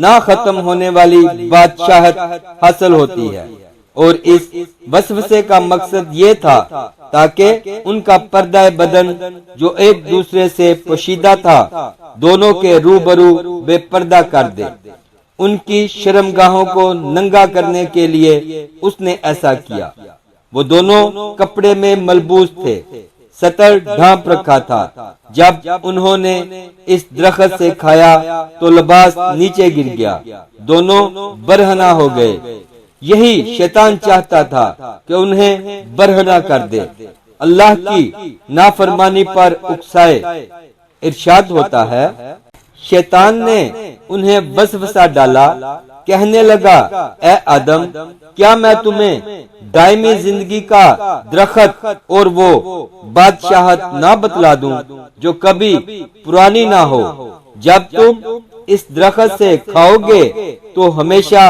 نہ ختم ہونے والی بادشاہت حاصل ہوتی ہے۔ اور اس وسوسے کا مقصد یہ تھا تاکہ ان کا پردہ بدن جو ایک دوسرے سے پوشیدہ تھا دونوں کے روبرو بے پردہ کر دے۔ ان کی شرمگاہوں کو ننگا کرنے کے لیے اس نے ایسا کیا۔ وہ دونوں کپڑے میں ملبوس تھے، ستر ڈھانپ رکھا تھا۔ جب انہوں نے اس درخت سے کھایا تو لباس نیچے گر گیا، دونوں برہنہ ہو گئے۔ یہی شیطان چاہتا تھا کہ انہیں برہنہ کر دے، اللہ کی نافرمانی پر اکسائے۔ ارشاد ہوتا ہے، شیطان نے انہیں وسوسہ ڈالا، کہنے لگا، اے آدم، کیا میں تمہیں دائمی زندگی کا درخت اور وہ بادشاہت نہ بتلا دوں جو کبھی پرانی نہ ہو؟ جب تم اس درخت سے کھاؤ گے تو ہمیشہ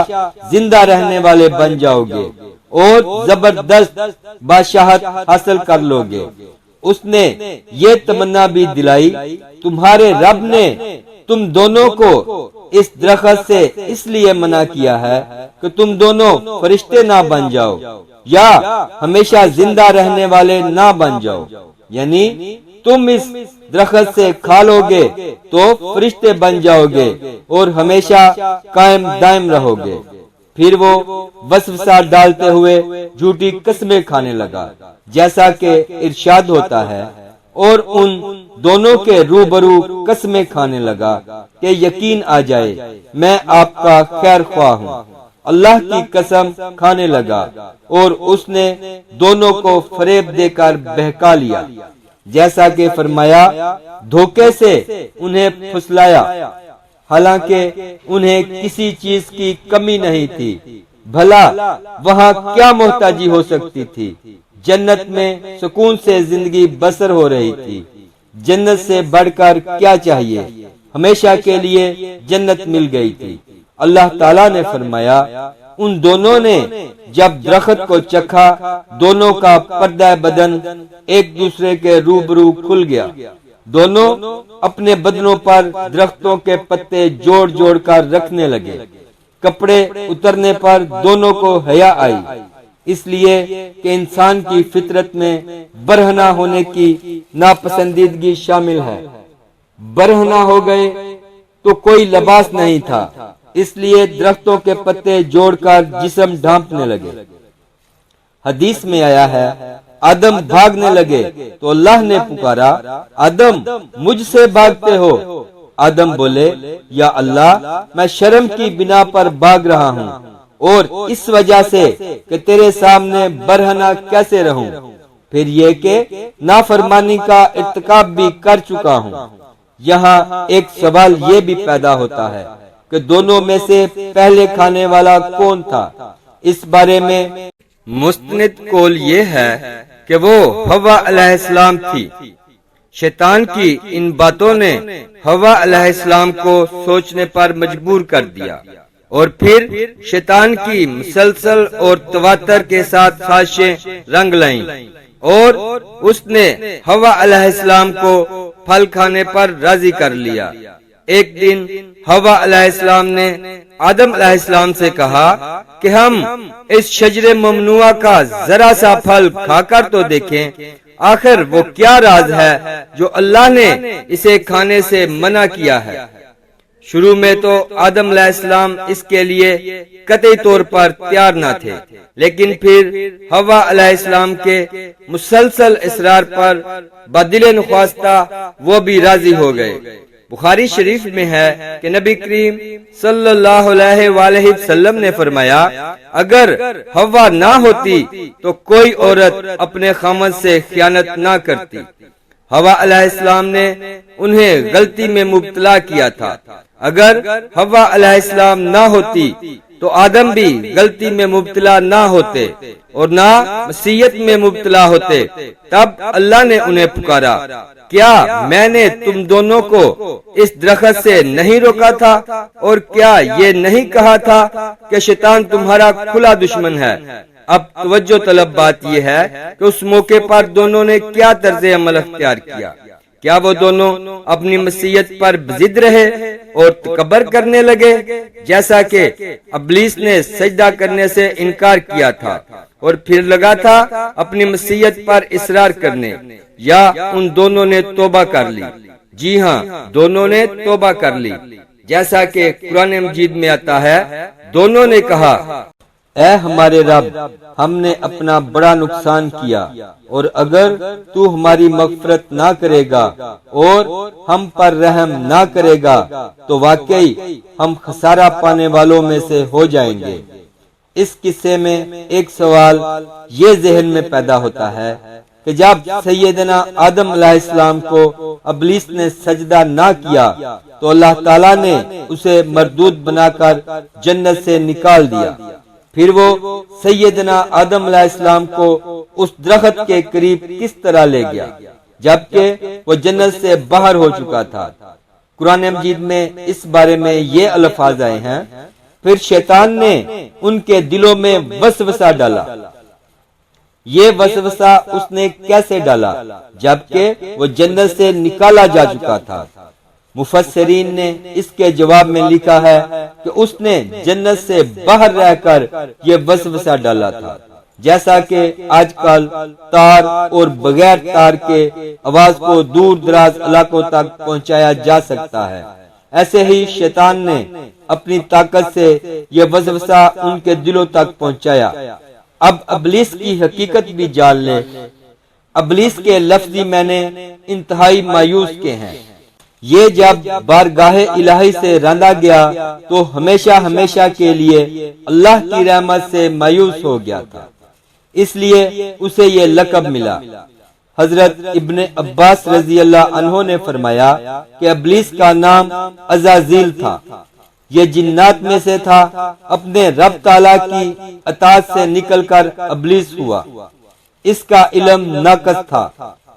زندہ رہنے والے بن جاؤ گے اور زبردست بادشاہت حاصل کر لو گے۔ اس نے یہ تمنا بھی دلائی، تمہارے رب نے تم دونوں کو اس درخت سے اس لیے منع کیا ہے کہ تم دونوں فرشتے نہ بن جاؤ یا ہمیشہ زندہ رہنے والے نہ بن جاؤ، یعنی تم اس درخت سے کھا لو گے تو فرشتے بن جاؤ گے اور ہمیشہ قائم دائم رہو گے۔ پھر وہ وسوسہ ڈالتے ہوئے جھوٹی قسمیں کھانے لگا، جیسا کہ ارشاد ہوتا ہے، اور ان دونوں کے روبرو قسمیں کھانے لگا کہ یقین آ جائے میں آپ کا خیر خواہ ہوں۔ اللہ کی قسم کھانے لگا اور اس نے دونوں کو فریب دے کر بہکا لیا، جیسا کہ فرمایا، دھوکے سے انہیں پھسلایا، حالانکہ انہیں کسی چیز کی کمی نہیں تھی۔ بھلا وہاں کیا محتاجی ہو سکتی تھی؟ جنت میں سکون سے زندگی بسر ہو رہی تھی۔ جنت سے بڑھ کر کیا چاہیے؟ ہمیشہ کے لیے جنت مل گئی تھی۔ اللہ تعالیٰ نے فرمایا، ان دونوں نے جب درخت کو چکھا، دونوں کا پردہ بدن ایک دوسرے کے روبرو کھل گیا۔ دونوں اپنے بدنوں پر درختوں کے پتے جوڑ جوڑ کر رکھنے لگے۔ کپڑے اترنے پر دونوں کو حیا آئی، اس لیے کہ انسان کی فطرت میں برہنہ ہونے کی ناپسندیدگی شامل ہے۔ برہنہ ہو گئے تو کوئی لباس نہیں تھا، اس لیے درختوں کے پتے جوڑ کر جسم ڈھانپنے لگے۔ حدیث میں آیا ہے، آدم بھاگنے لگے تو اللہ نے پکارا، آدم مجھ سے بھاگتے ہو؟ آدم بولے، یا اللہ، میں شرم کی بنا پر بھاگ رہا ہوں، اور اس وجہ سے کہ تیرے سامنے برہنہ کیسے رہوں، پھر یہ کہ نافرمانی کا ارتکاب بھی کر چکا ہوں۔ یہاں ایک سوال یہ بھی پیدا ہوتا ہے کہ دونوں میں سے پہلے کھانے والا کون تھا؟ اس بارے میں مستند قول یہ ہے کہ وہ حوا علیہ السلام تھی۔ شیطان کی ان باتوں نے حوا علیہ السلام کو سوچنے پر مجبور کر دیا، اور پھر شیطان کی مسلسل اور تواتر کے ساتھ سازشیں رنگ لائیں، اور اس نے حوا علیہ السلام کو پھل کھانے پر راضی کر لیا۔ ایک دن حوا علیہ السلام نے آدم علیہ السلام سے کہا کہ ہم اس شجر ممنوعہ کا ذرا سا پھل کھا کر تو دیکھیں، آخر وہ کیا راز ہے جو اللہ نے اسے کھانے سے منع کیا ہے۔ شروع میں تو آدم علیہ السلام اس کے لیے قطعی طور پر تیار نہ تھے، لیکن پھر حوا علیہ السلام کے مسلسل اصرار پر بدل نخواستہ وہ بھی راضی ہو گئے۔ بخاری شریف میں ہے کہ نبی کریم صلی اللہ علیہ وآلہ وسلم نے فرمایا، اگر حوا نہ ہوتی تو کوئی عورت اپنے خامد سے خیانت نہ کرتی۔ حوا علیہ السلام نے انہیں غلطی میں مبتلا کیا تھا۔ اگر حوا علیہ السلام نہ ہوتی تو آدم بھی غلطی میں مبتلا نہ ہوتے اور نہ معصیت میں مبتلا ہوتے۔ تب اللہ نے انہیں پکارا، کیا میں نے تم دونوں کو اس درخت سے نہیں روکا تھا؟ اور کیا یہ نہیں کہا تھا کہ شیطان تمہارا کھلا دشمن ہے؟ اب توجہ طلب بات یہ ہے کہ اس موقع پر دونوں نے کیا طرز عمل اختیار کیا؟ کیا وہ دونوں اپنی مسیحیت پر ضد رہے اور تکبر کرنے لگے، جیسا کہ ابلیس نے سجدہ کرنے سے انکار کیا تھا اور پھر لگا تھا اپنی مسیحیت پر اصرار کرنے، یا ان دونوں نے توبہ کر لی؟ جی ہاں، دونوں نے توبہ کر لی، جیسا کہ قرآن مجید میں آتا ہے، دونوں نے کہا، اے ہمارے رب، ہم نے اپنا بڑا نقصان کیا، اور اگر تو ہماری مغفرت نہ کرے گا اور ہم پر رحم نہ کرے گا تو واقعی ہم خسارہ پانے والوں میں سے ہو جائیں گے۔ اس قصے میں ایک سوال یہ ذہن میں پیدا ہوتا ہے کہ جب سیدنا آدم علیہ السلام کو ابلیس نے سجدہ نہ کیا تو اللہ تعالیٰ نے اسے مردود بنا کر جنت سے نکال دیا، پھر وہ سیدنا آدم علیہ السلام کو اس درخت کے قریب کس طرح لے گیا جبکہ وہ جنت سے باہر ہو چکا تھا؟ قرآن مجید میں اس بارے میں یہ الفاظ آئے ہیں، پھر شیطان نے ان کے دلوں میں وسوسہ ڈالا۔ یہ وسوسہ اس نے کیسے ڈالا جبکہ وہ جنت سے نکالا جا چکا تھا؟ مفسرین نے اس کے جواب میں لکھا ہے کہ اس نے جنت سے باہر رہ کر یہ وسوسہ ڈالا تھا، جیسا کہ آج کل تار اور بغیر تار کے آواز کو دور دراز علاقوں تک پہنچایا جا سکتا ہے، ایسے ہی شیطان نے اپنی طاقت سے یہ وسوسہ ان کے دلوں تک پہنچایا۔ اب ابلیس کی حقیقت بھی جان لیں۔ ابلیس کے لفظی معنی انتہائی مایوس کے ہیں۔ یہ جب بارگاہ الہی سے راندا گیا تو ہمیشہ ہمیشہ کے لیے اللہ کی رحمت سے مایوس ہو گیا تھا، اس لیے اسے یہ لقب ملا۔ حضرت ابن عباس رضی اللہ عنہ نے فرمایا کہ ابلیس کا نام عزازیل تھا، یہ جنات میں سے تھا، اپنے رب تعالیٰ کی اطاعت سے نکل کر ابلیس ہوا۔ اس کا علم ناقص تھا،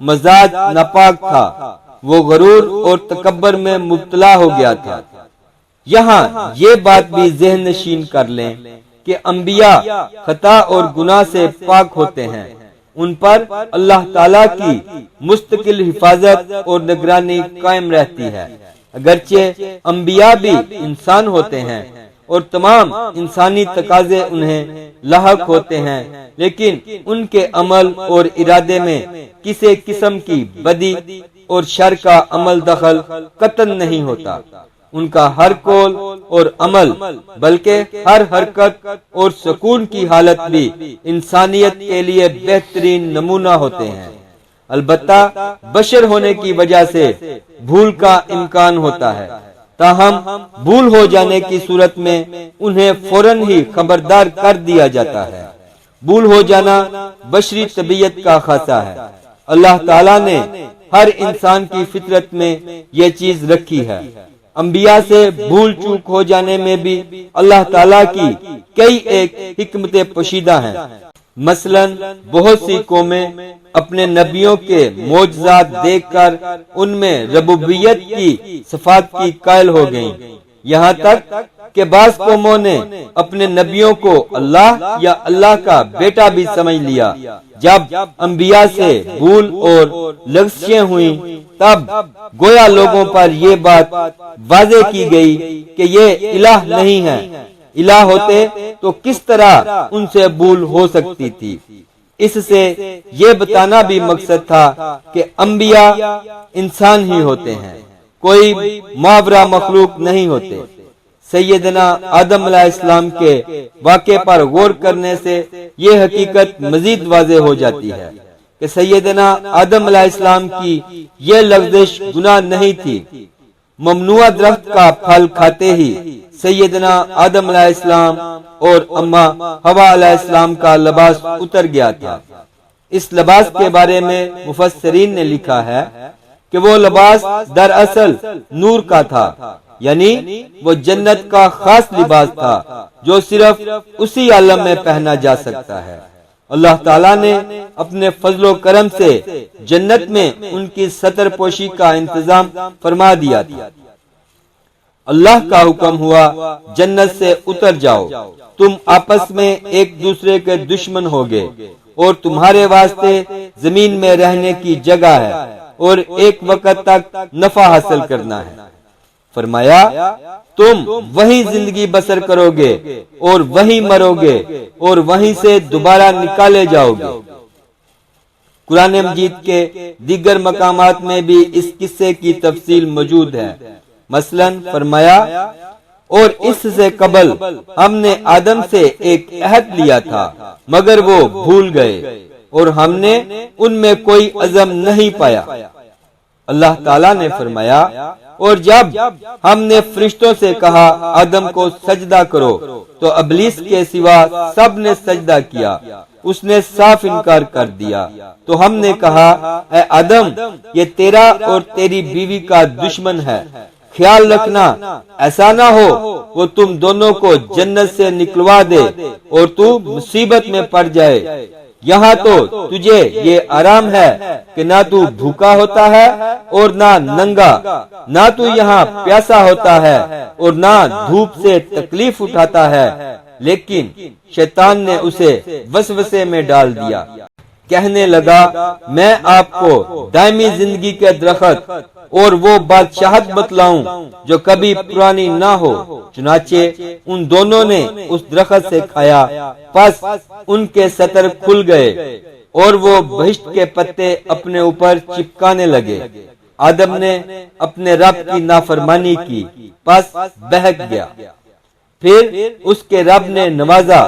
مزاج ناپاک تھا، وہ غرور اور تکبر میں مبتلا ہو گیا تھا۔ یہاں یہ بات بھی ذہن نشین کر لیں کہ انبیاء خطا اور گناہ سے پاک ہوتے ہیں، ان پر اللہ تعالیٰ کی مستقل حفاظت اور نگرانی قائم رہتی ہے۔ اگرچہ انبیاء بھی انسان ہوتے ہیں اور تمام انسانی تقاضے انہیں لاحق ہوتے ہیں، لیکن ان کے عمل اور ارادے میں کسی قسم کی بدی اور شر کا عمل دخل قطعاً نہیں ہوتا۔ ان کا ہر قول اور عمل بلکہ ہر حرکت اور سکون کی حالت بھی انسانیت کے لیے بہترین نمونہ ہوتے ہیں۔ البتہ بشر ہونے کی وجہ سے بھول کا امکان ہوتا ہے، تاہم بھول ہو جانے کی صورت میں انہیں فوراً ہی خبردار کر دیا جاتا ہے۔ بھول ہو جانا بشری طبیعت کا خاصہ ہے۔ اللہ تعالیٰ نے ہر انسان کی فطرت میں یہ چیز رکھی ہے۔ انبیاء سے بھول چوک ہو جانے میں بھی اللہ تعالیٰ کی کئی ایک حکمتیں پوشیدہ ہیں۔ مثلاً بہت سی قومیں اپنے نبیوں کے معجزات دیکھ کر ان میں ربوبیت کی صفات کی قائل ہو گئیں، یہاں تک کہ بعض قوموں نے اپنے نبیوں کو اللہ یا اللہ کا بیٹا بھی سمجھ لیا۔ جب انبیاء سے بھول اور لغزشیں ہوئیں تب گویا لوگوں پر یہ بات واضح کی گئی کہ یہ الہ نہیں ہے، الہ ہوتے تو کس طرح ان سے بھول ہو سکتی تھی۔ اس سے یہ بتانا بھی مقصد تھا کہ انبیاء انسان ہی ہوتے ہیں، کوئی ماورا مخلوق نہیں ہوتے۔ سیدنا آدم علیہ السلام کے واقعے پر غور کرنے سے یہ حقیقت مزید واضح ہو جاتی ہے کہ سیدنا آدم علیہ السلام کی یہ لغزش گناہ نہیں تھی۔ ممنوع درخت کا پھل کھاتے ہی سیدنا آدم علیہ السلام اور اما حوا علیہ السلام کا لباس اتر گیا تھا۔ اس لباس کے بارے میں مفسرین نے لکھا ہے کہ وہ لباس دراصل نور کا تھا، یعنی وہ جنت کا خاص لباس تھا جو صرف اسی عالم میں پہنا جا سکتا ہے۔ اللہ تعالیٰ نے اپنے فضل و کرم سے جنت میں ان کی ستر پوشی کا انتظام فرما دیا تھا۔ اللہ کا حکم ہوا جنت سے اتر جاؤ، تم آپس میں ایک دوسرے کے دشمن ہوگے اور تمہارے واسطے زمین میں رہنے کی جگہ ہے اور ایک وقت تک نفع حاصل کرنا ہے۔ فرمایا تم وہیں زندگی بسر کرو گے اور وہیں مرو گے اور وہیں سے دوبارہ نکالے جاؤ گے۔ قرآن مجید کے دیگر مقامات میں بھی اس قصے کی تفصیل موجود ہے۔ مثلا فرمایا اور اس سے قبل ہم نے آدم سے ایک عہد لیا تھا مگر وہ بھول گئے اور ہم نے ان میں کوئی عزم نہیں پایا۔ اللہ تعالیٰ نے فرمایا اور جب ہم نے فرشتوں سے کہا آدم کو سجدہ کرو تو ابلیس کے سوا سب نے سجدہ کیا، اس نے صاف انکار کر دیا۔ تو ہم نے کہا اے آدم یہ تیرا اور تیری بیوی کا دشمن ہے، خیال رکھنا ایسا نہ ہو وہ تم دونوں کو جنت سے نکلوا دے اور تو مصیبت میں پڑ جائے۔ یہاں تو تجھے یہ آرام ہے کہ نہ تو بھوکا ہوتا ہے اور نہ ننگا، نہ تو یہاں پیاسا ہوتا ہے اور نہ دھوپ سے تکلیف اٹھاتا ہے۔ لیکن شیطان نے اسے وسوسے میں ڈال دیا، کہنے لگا میں آپ کو دائمی زندگی کے درخت اور وہ بادشاہت بتلاؤں جو کبھی پرانی نہ ہو۔ چنانچہ ان دونوں نے اس درخت سے کھایا، پس ان کے ستر کھل گئے اور وہ بہشت کے پتے اپنے اوپر چپکانے لگے۔ آدم نے اپنے رب کی نافرمانی کی، پس بہک گیا۔ پھر اس کے رب نے نوازا،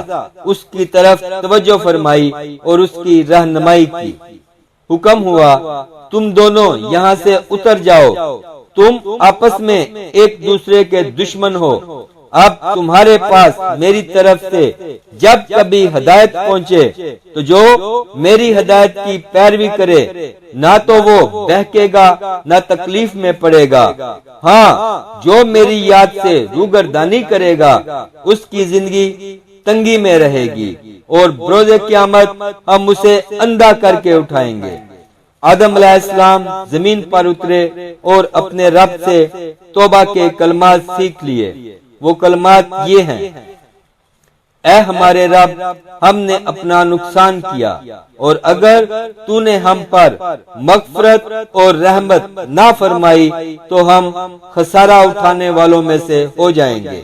اس کی طرف توجہ فرمائی اور اس کی رہنمائی کی۔ حکم ہوا تم دونوں یہاں سے اتر جاؤ، تم آپس میں ایک دوسرے کے دشمن ہو۔ اب تمہارے پاس میری طرف سے جب کبھی ہدایت پہنچے تو جو میری ہدایت کی پیروی کرے نہ تو وہ بہکے گا نہ تکلیف میں پڑے گا، ہاں جو میری یاد سے روگردانی کرے گا اس کی زندگی تنگی میں رہے گی اور بروز قیامت ہم اسے اندھا کر کے اٹھائیں گے۔ آدم علیہ السلام زمین پر اترے اور اپنے رب سے توبہ کے کلمات سیکھ لیے۔ وہ کلمات یہ ہیں، اے ہمارے رب ہم نے اپنا نقصان کیا اور اگر تو نے ہم پر مغفرت اور رحمت نہ فرمائی تو ہم خسارہ اٹھانے والوں میں سے ہو جائیں گے۔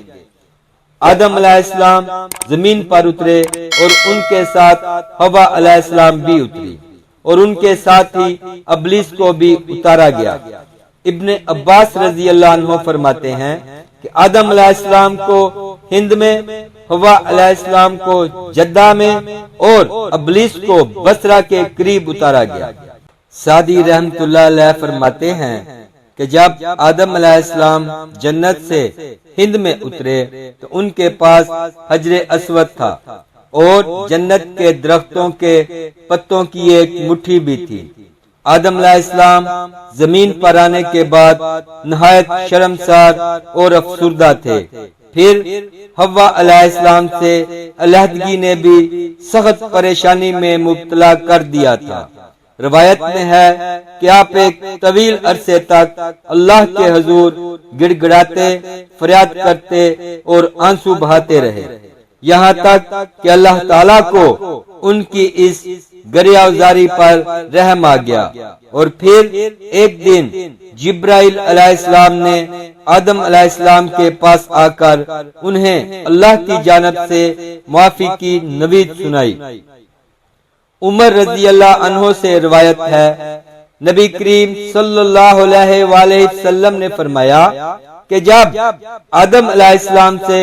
آدم علیہ السلام زمین پر اترے اور ان کے ساتھ حوا علیہ السلام بھی اتری اور ان کے ساتھ ہی ابلیس کو بھی اتارا گیا۔ ابن عباس رضی اللہ عنہ فرماتے ہیں کہ آدم علیہ السلام کو ہند میں، حوا علیہ السلام کو جدہ میں اور ابلیس کو بصرہ کے قریب اتارا گیا۔ سعدی رحمت اللہ علیہ فرماتے ہیں کہ جب آدم علیہ السلام جنت سے ہند میں اترے تو ان کے پاس حجر اسود تھا اور جنت کے درختوں کے پتوں کی ایک مٹھی بھی تھی۔ آدم علیہ السلام زمین پر آنے کے بعد نہایت شرمسار اور افسردہ تھے۔ پھر حوا علیہ السلام سے علیحدگی نے بھی سخت پریشانی میں مبتلا کر دیا تھا۔ روایت میں ہے کہ آپ ایک طویل عرصے تک اللہ کے حضور گڑ گڑاتے، فریاد کرتے اور آنسو بہاتے رہے، یہاں تک کہ اللہ تعالیٰ کو ان کی اس گریہزاری پر رحم آ گیا اور پھر ایک دن جبرائیل علیہ السلام نے آدم علیہ السلام کے پاس آ کر انہیں اللہ کی جانب سے معافی کی نوید سنائی۔ عمر رضی اللہ عنہ سے روایت ہے نبی کریم صلی اللہ علیہ وآلہ وسلم نے فرمایا کہ جب آدم علیہ السلام سے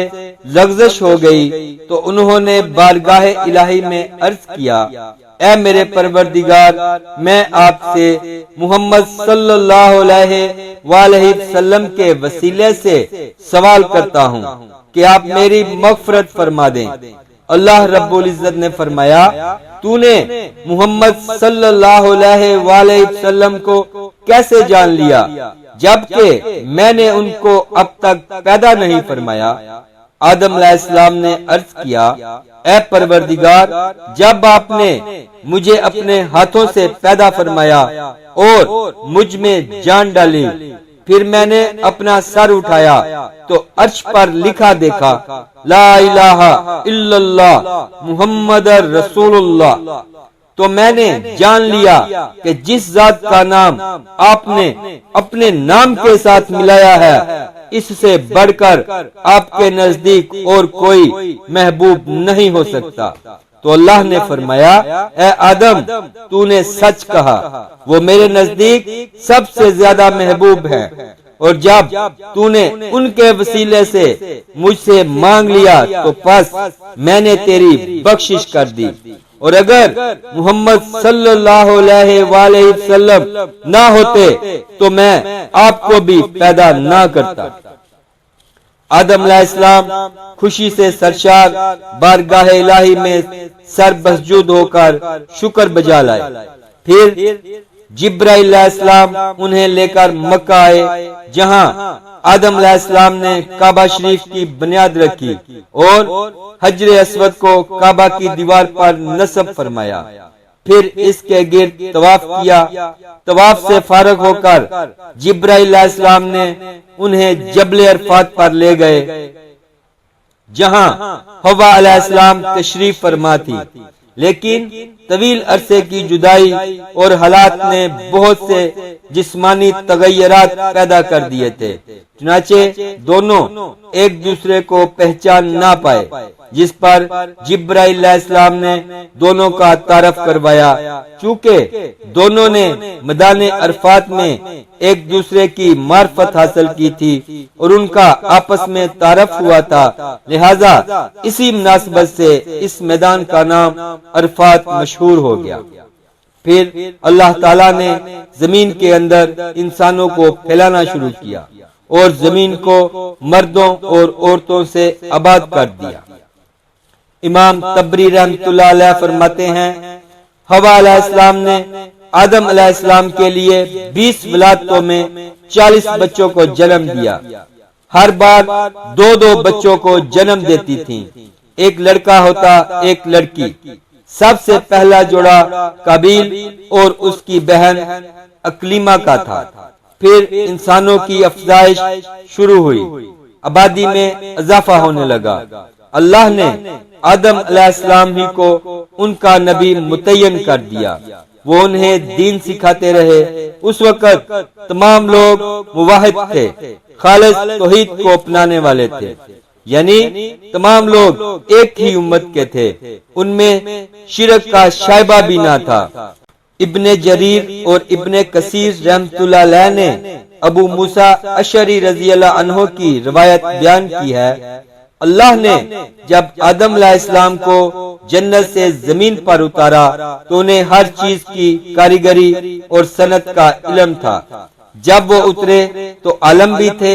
لغزش ہو گئی تو انہوں نے بارگاہ الہی میں عرض کیا، اے میرے پروردگار میں آپ سے محمد صلی اللہ علیہ وآلہ وسلم کے وسیلے سے سوال کرتا ہوں کہ آپ میری مغفرت فرما دیں۔ اللہ رب العزت نے فرمایا، تو نے محمد صلی اللہ علیہ وآلہ وسلم کو کیسے جان لیا جبکہ میں نے ان کو اب تک پیدا نہیں فرمایا؟ آدم علیہ السلام نے عرض کیا، اے پروردگار، جب آپ نے مجھے اپنے ہاتھوں سے پیدا فرمایا اور مجھ میں جان ڈالی، پھر میں نے اپنا سر اٹھایا تو عرش پر لکھا دیکھا، لا الہ الا اللہ محمد رسول اللہ۔ تو میں نے جان لیا کہ جس ذات کا نام آپ نے اپنے نام کے ساتھ ملایا ہے، اس سے بڑھ کر آپ کے نزدیک اور کوئی محبوب نہیں ہو سکتا۔ تو اللہ نے فرمایا، اے آدم، تو نے سچ کہا، وہ میرے نزدیک سب سے زیادہ محبوب ہے، اور جب تو نے ان کے وسیلے سے مجھ سے مانگ لیا تو پس میں نے تیری بخشش کر دی، اور اگر محمد صلی اللہ علیہ وآلہ وسلم نہ ہوتے تو میں آپ کو بھی پیدا نہ کرتا۔ آدم علیہ السلام خوشی سے سرشار بارگاہ الہی میں سر بسجود ہو کر شکر بجا لائے۔ پھر جبرائیل علیہ السلام انہیں لے کر مکہ آئے، جہاں آدم علیہ السلام نے کعبہ شریف کی بنیاد رکھی اور حجر اسود کو کعبہ کی دیوار پر نصب فرمایا، پھر اس کے گرد طواف کیا۔ طواف سے فارغ ہو کر جبرائیل علیہ السلام نے انہیں جبل عرفات پر لے گئے، جہاں حوا علیہ السلام تشریف فرما تھی، لیکن طویل عرصے کی جدائی اور حالات نے بہت سے جسمانی تغیرات پیدا کر دیے تھے، چنانچہ دونوں ایک دوسرے کو پہچان نہ پائے، جس پر جبرائیل علیہ السلام نے دونوں کا تعارف کروایا۔ چونکہ دونوں نے میدان عرفات میں ایک دوسرے کی معرفت حاصل کی تھی اور ان کا آپس میں تعارف ہوا تھا، لہذا اسی مناسبت سے اس میدان کا نام عرفات مشہور ہو گیا۔ پھر اللہ تعالیٰ نے زمین کے اندر انسانوں کو پھیلانا شروع کیا اور زمین کو مردوں اور عورتوں سے آباد کر دیا۔ امام طبری رحمۃ اللہ علیہ فرماتے ہیں، حوا علیہ السلام نے آدم علیہ السلام کے لیے 20 ولادتوں میں 40 بچوں کو جنم دیا۔ ہر بار 2 بچوں کو جنم دیتی تھیں، ایک لڑکا ہوتا ایک لڑکی۔ سب سے پہلا جوڑا قابیل اور اس کی بہن اکلیمہ کا تھا۔ پھر انسانوں کی افزائش شروع ہوئی، آبادی میں اضافہ ہونے لگا۔ اللہ نے آدم علیہ السلام ہی کو ان کا نبی متعین کر دیا، وہ انہیں دین سکھاتے رہے۔ اس وقت تمام لوگ موحد تھے، خالص توحید کو اپنانے والے تھے، یعنی تمام لوگ ایک ہی امت کے تھے، ان میں شرک کا شائبہ بھی نہ تھا۔ ابن جریر اور ابن کثیر رحمۃ اللہ علیہ نے ابو موسیٰ اشعری رضی اللہ عنہ کی روایت بیان کی ہے، اللہ نے جب آدم علیہ السلام کو جنت سے زمین پر اتارا تو انہیں ہر چیز کی کاریگری اور صنعت کا علم تھا۔ جب وہ اترے تو عالم بھی تھے،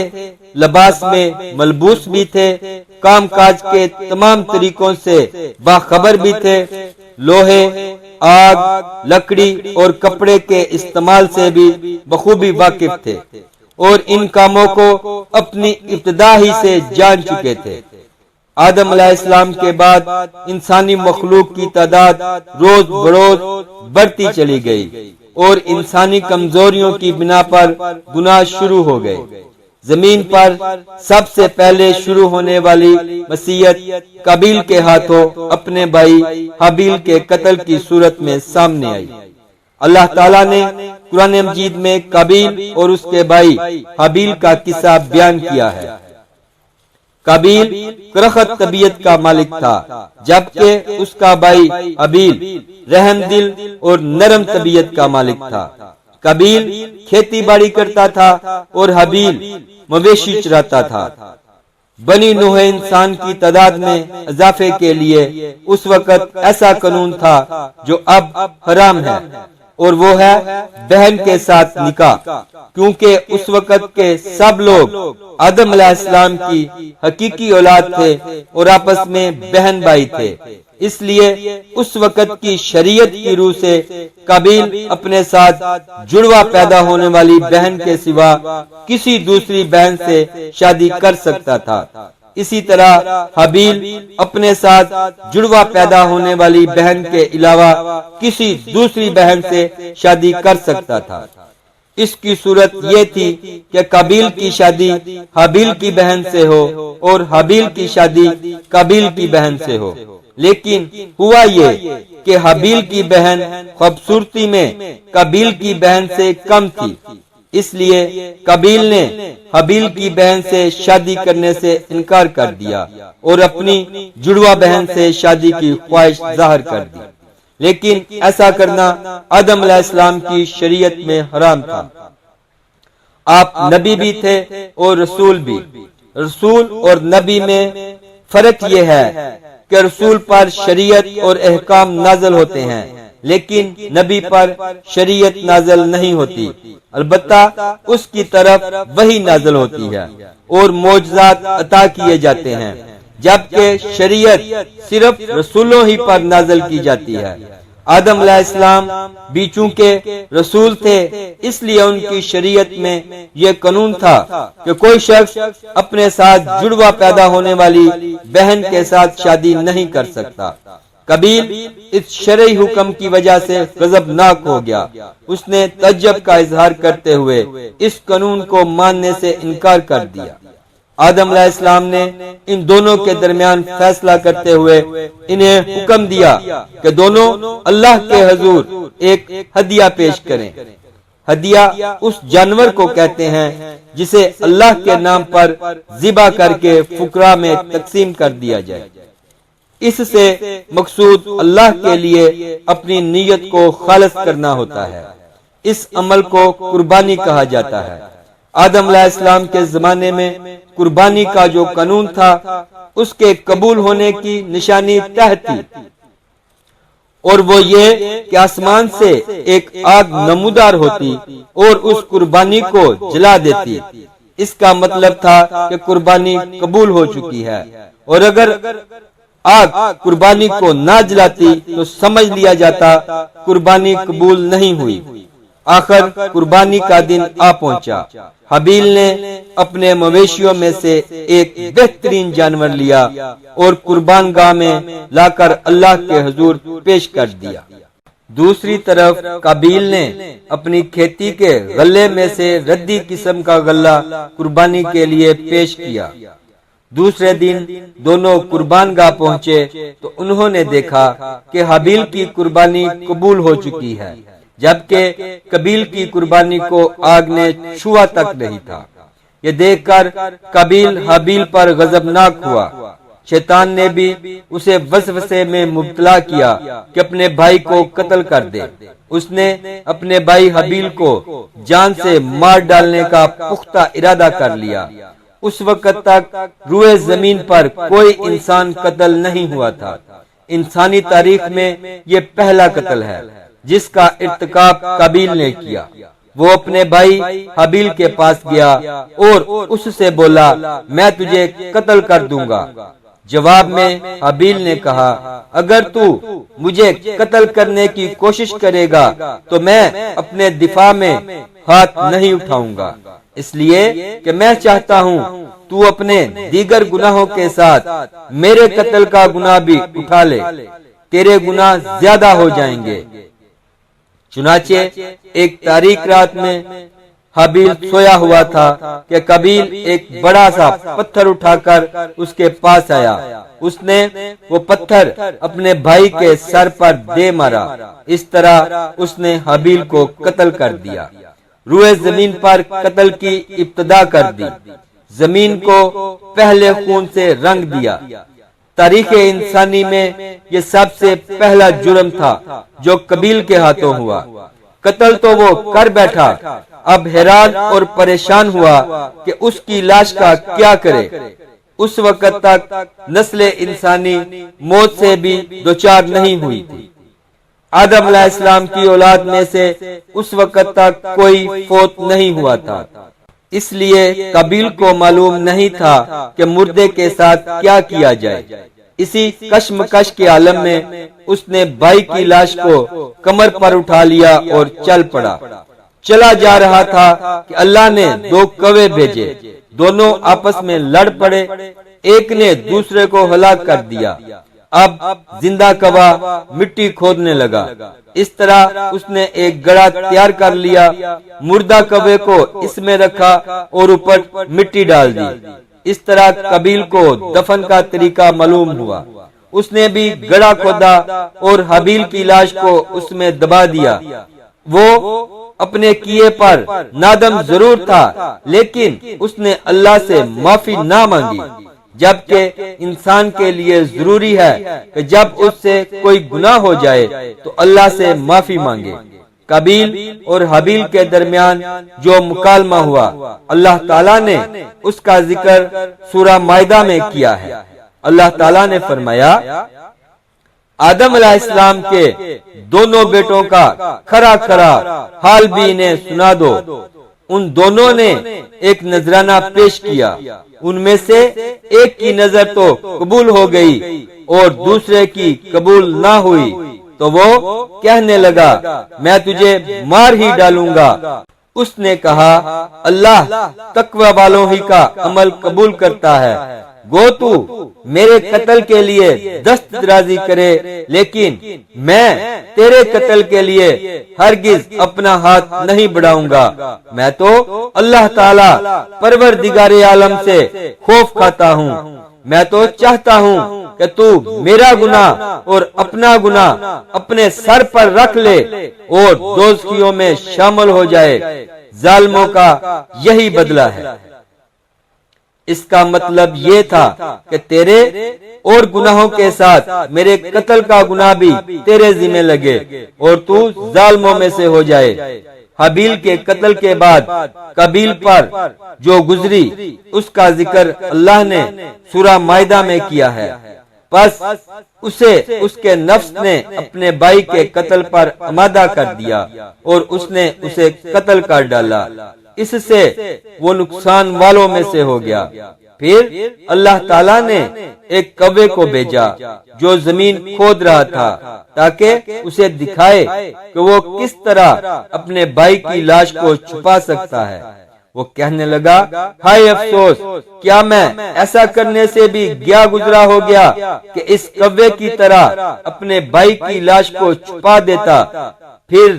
لباس میں ملبوس بھی تھے، کام کاج کے تمام طریقوں سے باخبر بھی تھے، لوہے، آگ، لکڑی اور کپڑے کے استعمال سے بھی بخوبی واقف تھے، اور ان کاموں کو اپنی ابتدا ہی سے جان چکے تھے۔ آدم علیہ السلام کے بعد انسانی مخلوق کی تعداد روز بروز بڑھتی چلی گئی اور انسانی کمزوریوں کی بنا پر گناہ شروع ہو گئے۔ زمین پر سب سے پہلے شروع ہونے والی مسیحیت قابیل کے ہاتھوں اپنے بھائی حابیل کے قتل کی صورت میں سامنے آئی۔ اللہ تعالیٰ نے قرآن مجید میں قابیل اور اس کے بھائی حابیل کا قصہ بیان کیا ہے۔ قابیل کرخت طبیعت کا مالک تھا، جبکہ اس کا بھائی حابیل رحم دل اور نرم طبیعت کا مالک تھا۔ قابیل کھیتی باڑی کرتا تھا اور حابیل مویشی چراتا تھا۔ بنی نوح انسان کی تعداد میں اضافے کے لیے اس وقت ایسا قانون تھا جو اب حرام ہے، اور وہ ہے بہن کے ساتھ نکاح، کیونکہ اس وقت کے سب لوگ آدم علیہ السلام کی حقیقی اولاد تھے اور آپس میں بہن بھائی تھے، اس لیے اس وقت کی شریعت کی روح سے قابیل اپنے ساتھ جڑوا پیدا ہونے والی بہن کے سوا کسی دوسری بہن سے شادی کر سکتا تھا۔ اسی طرح حابیل اپنے ساتھ جڑوا پیدا ہونے والی بہن کے علاوہ کسی دوسری بہن سے شادی کر سکتا تھا۔ اس کی صورت یہ تھی کہ قابیل کی شادی حابیل کی بہن سے ہو اور حابیل کی شادی قابیل کی بہن سے ہو، لیکن ہوا یہ کہ حابیل کی بہن خوبصورتی میں قابیل کی بہن سے کم تھی، اس لیے قابیل نے حابیل کی بہن سے شادی کرنے سے انکار کر دیا اور اپنی جڑوا بہن سے شادی کی خواہش ظاہر کر دی، لیکن ایسا کرنا آدم علیہ السلام کی شریعت میں حرام تھا۔ آپ نبی بھی تھے اور رسول بھی۔ رسول اور نبی میں فرق یہ ہے کہ رسول پر شریعت اور احکام نازل ہوتے ہیں، لیکن نبی پر شریعت نازل نہیں ہوتی، البتہ اس کی طرف وحی نازل ہوتی ہے اور معجزات عطا کیے جاتے ہیں، جبکہ شریعت صرف رسولوں ہی پر نازل کی جاتی ہے۔ آدم علیہ السلام بھی چونکہ رسول تھے، اس لیے ان کی شریعت میں یہ قانون تھا کہ کوئی شخص اپنے ساتھ جڑوا پیدا ہونے والی بہن کے ساتھ شادی نہیں کر سکتا۔ قابیل اس شرعی حکم کی وجہ سے غضبناک ہو گیا، اس نے تعجب کا اظہار کرتے ہوئے اس قانون کو ماننے سے انکار کر دیا۔ آدم علیہ السلام نے ان دونوں کے درمیان فیصلہ کرتے ہوئے انہیں حکم دیا کہ دونوں اللہ کے حضور ایک ہدیہ پیش کریں۔ ہدیہ اس جانور کو کہتے ہیں جسے اللہ کے نام پر ذبح کر کے فقراء میں تقسیم کر دیا جائے۔ اس سے مقصود اللہ کے لیے اپنی نیت کو خالص کرنا ہوتا ہے۔ اس عمل کو قربانی کہا جاتا ہے۔ آدم علیہ السلام کے زمانے میں قربانی کا جو قانون تھا، اس کے قبول ہونے کی نشانی طے تھی، اور وہ یہ کہ آسمان سے ایک آگ نمودار ہوتی اور اس قربانی کو جلا دیتی۔ اس کا مطلب تھا کہ قربانی قبول ہو چکی ہے، اور اگر آگ قربانی کو نہ جلاتی تو سمجھ لیا جاتا قربانی قبول نہیں ہوئی۔ آخر قربانی کا دن آ پہنچا۔ حابیل نے اپنے مویشیوں میں سے ایک بہترین جانور لیا اور قربان گاہ میں لا کر اللہ کے حضور پیش کر دیا۔ دوسری طرف قابیل نے اپنی کھیتی کے غلے میں سے ردی قسم کا غلہ قربانی کے لیے پیش کیا۔ دوسرے دن دونوں قربان گاہ پہنچے تو انہوں نے دیکھا کہ حابیل کی قربانی قبول ہو چکی ہے، جبکہ قابیل کی قربانی کو آگ نے چھوا تک نہیں تھا۔ یہ دیکھ کر قابیل حابیل پر غضبناک ہوا۔ شیطان نے بھی اسے وسوسے میں مبتلا کیا کہ اپنے بھائی کو قتل کر دے۔ اس نے اپنے بھائی حابیل کو جان سے مار ڈالنے کا پختہ ارادہ کر لیا۔ اس وقت تک روئے زمین پر کوئی انسان قتل نہیں ہوا تھا۔ انسانی تاریخ میں یہ پہلا قتل ہے جس کا ارتکاب قابیل نے کیا۔ وہ اپنے بھائی حابیل کے پاس گیا اور اس سے بولا، میں تجھے قتل کر دوں گا۔ جواب میں حابیل نے کہا، اگر تو مجھے قتل کرنے کی کوشش کرے گا تو میں اپنے دفاع میں ہاتھ نہیں اٹھاؤں گا، اس لیے کہ میں چاہتا ہوں تو اپنے دیگر گناہوں کے ساتھ میرے قتل کا گناہ بھی اٹھا لے، تیرے گناہ زیادہ ہو جائیں گے۔ چنانچہ ایک تاریک رات میں حابیل سویا ہوا تھا کہ قابیل ایک بڑا سا پتھر اٹھا کر اس کے پاس آیا۔ اس نے وہ پتھر اپنے بھائی کے سر پر دے مارا۔ اس طرح اس نے حابیل کو قتل کر دیا۔ روئے زمین پر قتل کی ابتدا کر دی، زمین کو پہلے خون سے رنگ دیا۔ تاریخ انسانی میں یہ سب سے پہلا جرم تھا جو قابیل کے ہاتھوں ہوا۔ قتل تو وہ کر بیٹھا، اب حیران اور پریشان ہوا کہ اس کی لاش کا کیا کرے۔ اس وقت تک نسل انسانی موت سے بھی دوچار نہیں ہوئی تھی۔ آدم علیہ السلام کی اولاد میں سے اس وقت تک کوئی فوت نہیں ہوا تھا، اس لیے قابیل کو معلوم نہیں تھا کہ مردے کے ساتھ کیا کیا جائے۔ اسی کشمکش کے عالم میں اس نے بھائی کی لاش کو کمر پر اٹھا لیا اور چل پڑا۔ چلا جا رہا تھا کہ اللہ نے دو کوے بھیجے، دونوں آپس میں لڑ پڑے۔ ایک نے دوسرے کو ہلاک کر دیا۔ اب زندہ کوا مٹی کھودنے لگا، اس طرح اس نے ایک گڑھا تیار کر لیا، مردہ کوے کو اس میں رکھا اور اوپر مٹی ڈال دی۔ اس طرح قابیل کو دفن کا طریقہ معلوم ہوا۔ اس نے بھی گڑھا کھودا اور حابیل کی لاش کو اس میں دبا دیا۔ وہ اپنے کیے پر نادم ضرور تھا، لیکن اس نے اللہ سے معافی نہ مانگی، جبکہ انسان کے لیے ضروری ہے کہ جب اس سے کوئی گناہ ہو جائے تو اللہ سے معافی مانگے۔ قابیل اور حابیل کے درمیان جو مکالمہ ہوا، اللہ تعالیٰ نے اس کا ذکر سورہ مائدہ میں کیا ہے۔ اللہ تعالیٰ نے فرمایا، آدم علیہ السلام کے دونوں بیٹوں کا کھرا کھرا حال بھی انہیں سنا دو۔ ان دونوں نے ایک نذرانہ پیش کیا، ان میں سے ایک کی نظر تو قبول ہو گئی اور دوسرے کی قبول نہ ہوئی، تو وہ کہنے لگا میں تجھے مار ہی ڈالوں گا۔ اس نے کہا اللہ تقوی والوں ہی کا عمل قبول کرتا ہے، گو تو میرے قتل کے لیے دست درازی کرے، لیکن میں تیرے قتل کے لیے ہرگز اپنا ہاتھ نہیں بڑھاؤں گا۔ میں تو اللہ تعالی پروردگار عالم سے خوف کھاتا ہوں، میں تو چاہتا ہوں کہ تو میرا گناہ اور اپنا گناہ اپنے سر پر رکھ لے اور دوزخیوں میں شامل ہو جائے۔ ظالموں کا یہی بدلہ ہے۔ اس کا مطلب یہ تھا کہ تیرے اور گناہوں کے ساتھ میرے قتل کا گناہ بھی تیرے ذمہ لگے اور تو ظالموں میں سے ہو جائے۔ حابیل کے قتل کے بعد قابیل پر جو گزری اس کا ذکر اللہ نے سورہ مائدہ میں کیا ہے۔ پس اسے اس کے نفس نے اپنے بھائی کے قتل پر آمادہ کر دیا اور اس نے اسے قتل کر ڈالا، اس سے وہ نقصان والوں میں سے ہو گیا۔ پھر اللہ تعالیٰ نے ایک کوے کو بھیجا جو زمین کھود رہا تھا تاکہ اسے دکھائے کہ وہ کس طرح اپنے بھائی کی لاش کو چھپا سکتا ہے۔ وہ کہنے لگا ہائے افسوس، کیا میں ایسا کرنے سے بھی گیا گزرا ہو گیا کہ اس کوے کی طرح اپنے بھائی کی لاش کو چھپا دیتا۔ پھر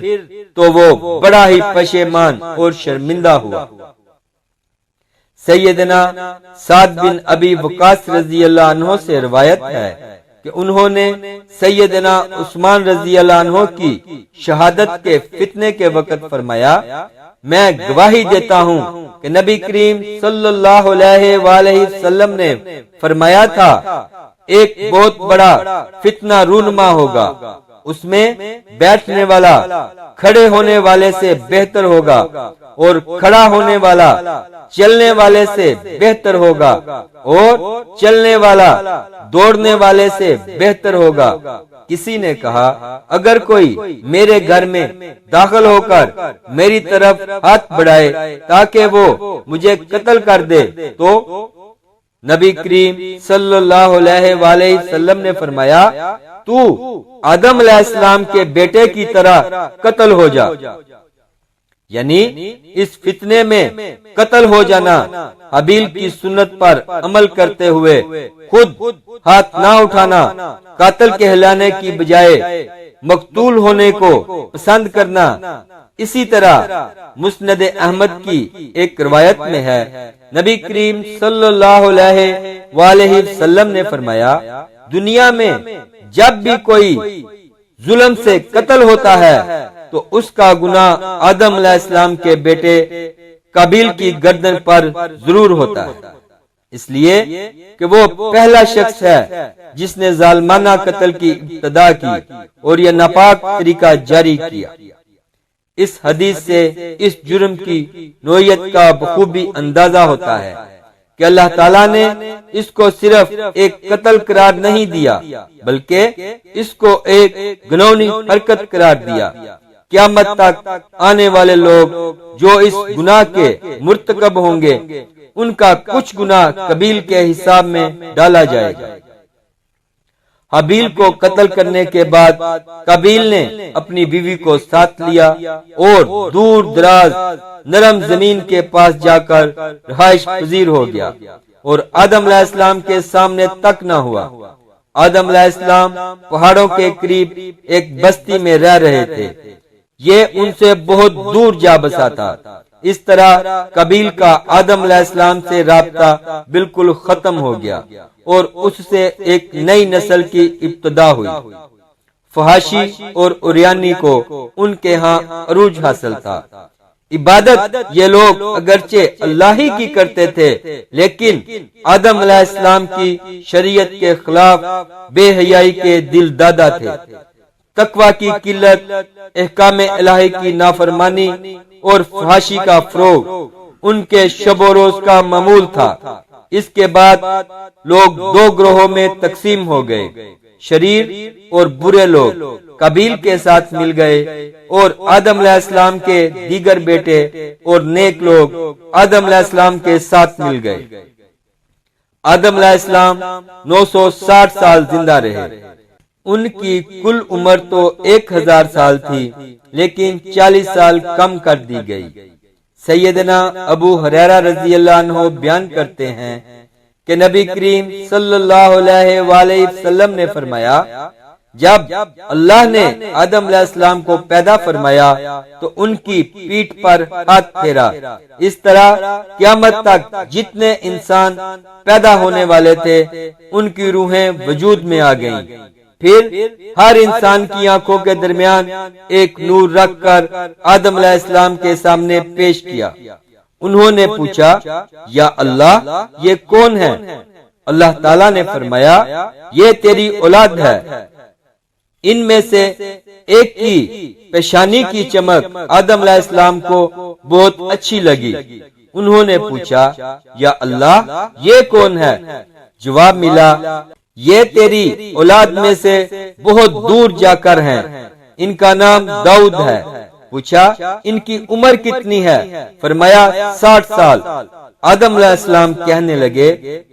تو وہ بڑا ہی پشیمان اور شرمندہ ہوا۔ سیدنا سعد بن ابی وقاص رضی اللہ عنہ سے روایت ہے کہ انہوں نے سیدنا عثمان رضی اللہ عنہ کی شہادت کے فتنے کے وقت فرمایا، میں گواہی دیتا ہوں کہ نبی کریم صلی اللہ علیہ وآلہ وسلم نے فرمایا تھا ایک بہت بڑا فتنہ رونما ہوگا، اس میں بیٹھنے والا کھڑے ہونے والے سے بہتر ہوگا اور کھڑا ہونے والا چلنے والے سے بہتر ہوگا اور چلنے والا دوڑنے والے سے بہتر ہوگا۔ کسی نے کہا اگر کوئی میرے گھر میں داخل ہو کر میری طرف ہاتھ بڑھائے تاکہ وہ مجھے قتل کر دے تو نبی کریم صلی اللہ علیہ وآلہ وسلم نے فرمایا تو آدم علیہ السلام کے بیٹے کی طرح قتل ہو جا، یعنی اس فتنے میں قتل ہو جانا۔ حابیل کی سنت پر عمل کرتے ہوئے خود ہاتھ نہ اٹھانا، قاتل کہلانے کی بجائے مقتول ہونے کو پسند کرنا۔ اسی طرح مسند احمد کی ایک روایت میں ہے نبی کریم صلی اللہ علیہ وآلہ وسلم نے فرمایا دنیا میں جب بھی کوئی ظلم سے قتل ہوتا ہے تو اس کا گناہ آدم علیہ السلام کے بیٹے قابیل کی گردن پر ضرور ہوتا ہے، اس لیے کہ وہ پہلا شخص ہے جس نے ظالمانہ قتل کی ابتدا کی اور یہ ناپاک طریقہ جاری کیا۔ اس حدیث سے اس جرم کی نوعیت کا بخوبی اندازہ ہوتا ہے کہ اللہ تعالیٰ نے اس کو صرف ایک قتل قرار نہیں دیا بلکہ اس کو ایک گناہی حرکت قرار دیا۔ قیامت تک آنے والے لوگ جو اس گناہ کے مرتکب ہوں گے ان کا کچھ گناہ قابیل کے حساب میں ڈالا جائے گا۔ حابیل کو قتل کرنے کے بعد قابیل نے اپنی بیوی کو ساتھ لیا اور دور دراز نرم زمین کے پاس جا کر رہائش پذیر ہو گیا اور آدم علیہ السلام کے سامنے تک نہ ہوا۔ آدم علیہ السلام پہاڑوں کے قریب ایک بستی میں رہ رہے تھے، یہ ان سے بہت دور جا بسا تھا۔ اس طرح قابیل کا آدم علیہ السلام سے رابطہ بالکل ختم ہو گیا اور اس سے ایک نئی نسل کی ابتدا ہوئی۔ فحاشی اور عریانی کو ان کے ہاں عروج حاصل تھا۔ عبادت یہ لوگ اگرچہ اللہ ہی کی کرتے تھے، لیکن آدم علیہ السلام کی شریعت کے خلاف بے حیائی کے دل دادا تھے۔ تقوی کی قلت، احکام الہی کی نافرمانی اور فحاشی کا فروغ ان کے شب و روز کا معمول تھا۔ اس کے بعد لوگ دو گروہوں میں تقسیم ہو گئے، شریر اور برے لوگ قابیل کے ساتھ مل گئے، اور آدم علیہ السلام کے دیگر بیٹے اور نیک لوگ آدم علیہ السلام کے ساتھ مل گئے۔ آدم علیہ السلام 960 سال زندہ رہے۔ ان کی کل عمر تو 1000 سال تھی، لیکن 40 سال کم کر دی گئی۔ سیدنا ابو ہریرہ رضی اللہ عنہ بیان کرتے ہیں کہ نبی کریم صلی اللہ علیہ وآلہ وسلم نے فرمایا، جب اللہ نے آدم علیہ السلام کو پیدا فرمایا تو ان کی پیٹھ پر ہاتھ پھیرا۔ اس طرح قیامت تک جتنے انسان پیدا ہونے والے تھے ان کی روحیں وجود میں آ گئیں۔ پھر ہر انسان کی آنکھوں کے درمیان ایک نور رکھ کر آدم علیہ السلام کے سامنے پیش کیا۔ انہوں نے پوچھا، یا اللہ یہ کون ہے؟ اللہ تعالیٰ نے فرمایا، یہ تیری اولاد ہے۔ ان میں سے ایک کی پیشانی کی چمک آدم علیہ السلام کو بہت اچھی لگی۔ انہوں نے پوچھا، یا اللہ یہ کون ہے؟ جواب ملا، یہ تیری اولاد میں سے بہت دور جا کر ہیں، ان کا نام داؤد ہے۔ پوچھا، ان کی عمر کتنی ہے؟ فرمایا 60 سال۔ آدم علیہ السلام کہنے لگے،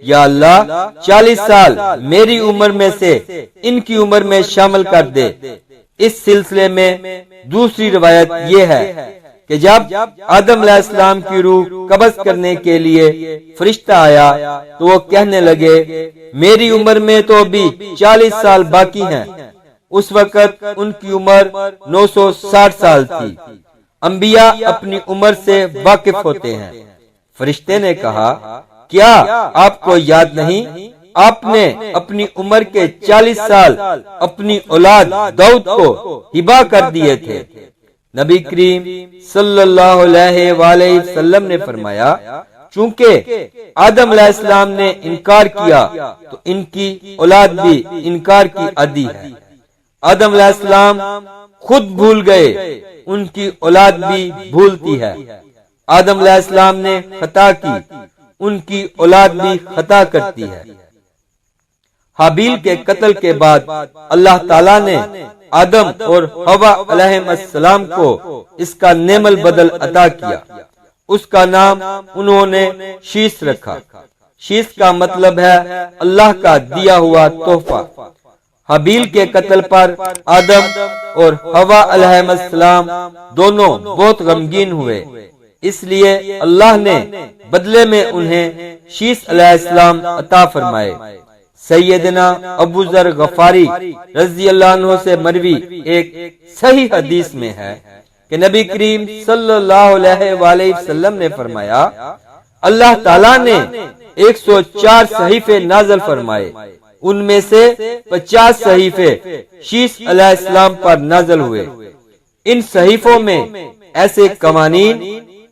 یا اللہ 40 سال میری عمر میں سے ان کی عمر میں شامل کر دے۔ اس سلسلے میں دوسری روایت یہ ہے کہ جب آدم علیہ السلام کی روح قبض کرنے کے لیے فرشتہ آیا تو وہ کہنے لگے، میری عمر میں تو ابھی 40 سال باقی ہیں۔ اس وقت ان کی عمر 960 سال تھی۔ انبیاء اپنی عمر سے واقف ہوتے ہیں۔ فرشتے نے کہا، کیا آپ کو یاد نہیں آپ نے اپنی عمر کے 40 سال اپنی اولاد داؤد کو ہبہ کر دیے تھے؟ نبی کریم صلی اللہ علیہ وآلہ وسلم نے فرمایا، چونکہ آدم علیہ السلام نے انکار کیا تو ان کی اولاد بھی انکار کی عادی ہے۔ آدم علیہ السلام خود بھول گئے، ان کی اولاد بھی بھولتی ہے۔ آدم علیہ السلام نے خطا کی، ان کی اولاد بھی خطا کرتی ہے۔ حابیل کے قتل کے بعد اللہ تعالیٰ نے آدم اور حوا علیہ السلام کو اس کا نعم البدل عطا کیا۔ اس کا نام انہوں نے شیش رکھا۔ شیش کا مطلب ہے اللہ کا دیا ہوا تحفہ۔ حابیل کے قتل پر آدم اور حوا علیہ السلام دونوں بہت غمگین ہوئے، اس لیے اللہ نے بدلے میں انہیں شیش علیہ السلام عطا فرمائے۔ سیدنا ابو ذر غفاری رضی اللہ عنہ سے مروی ایک صحیح حدیث میں ہے کہ نبی کریم صلی اللہ علیہ وآلہ وسلم نے فرمایا، اللہ تعالیٰ نے 104 صحیفے نازل فرمائے، ان میں سے 50 صحیفے شیش علیہ السلام پر نازل ہوئے۔ ان صحیفوں میں ایسے قوانین،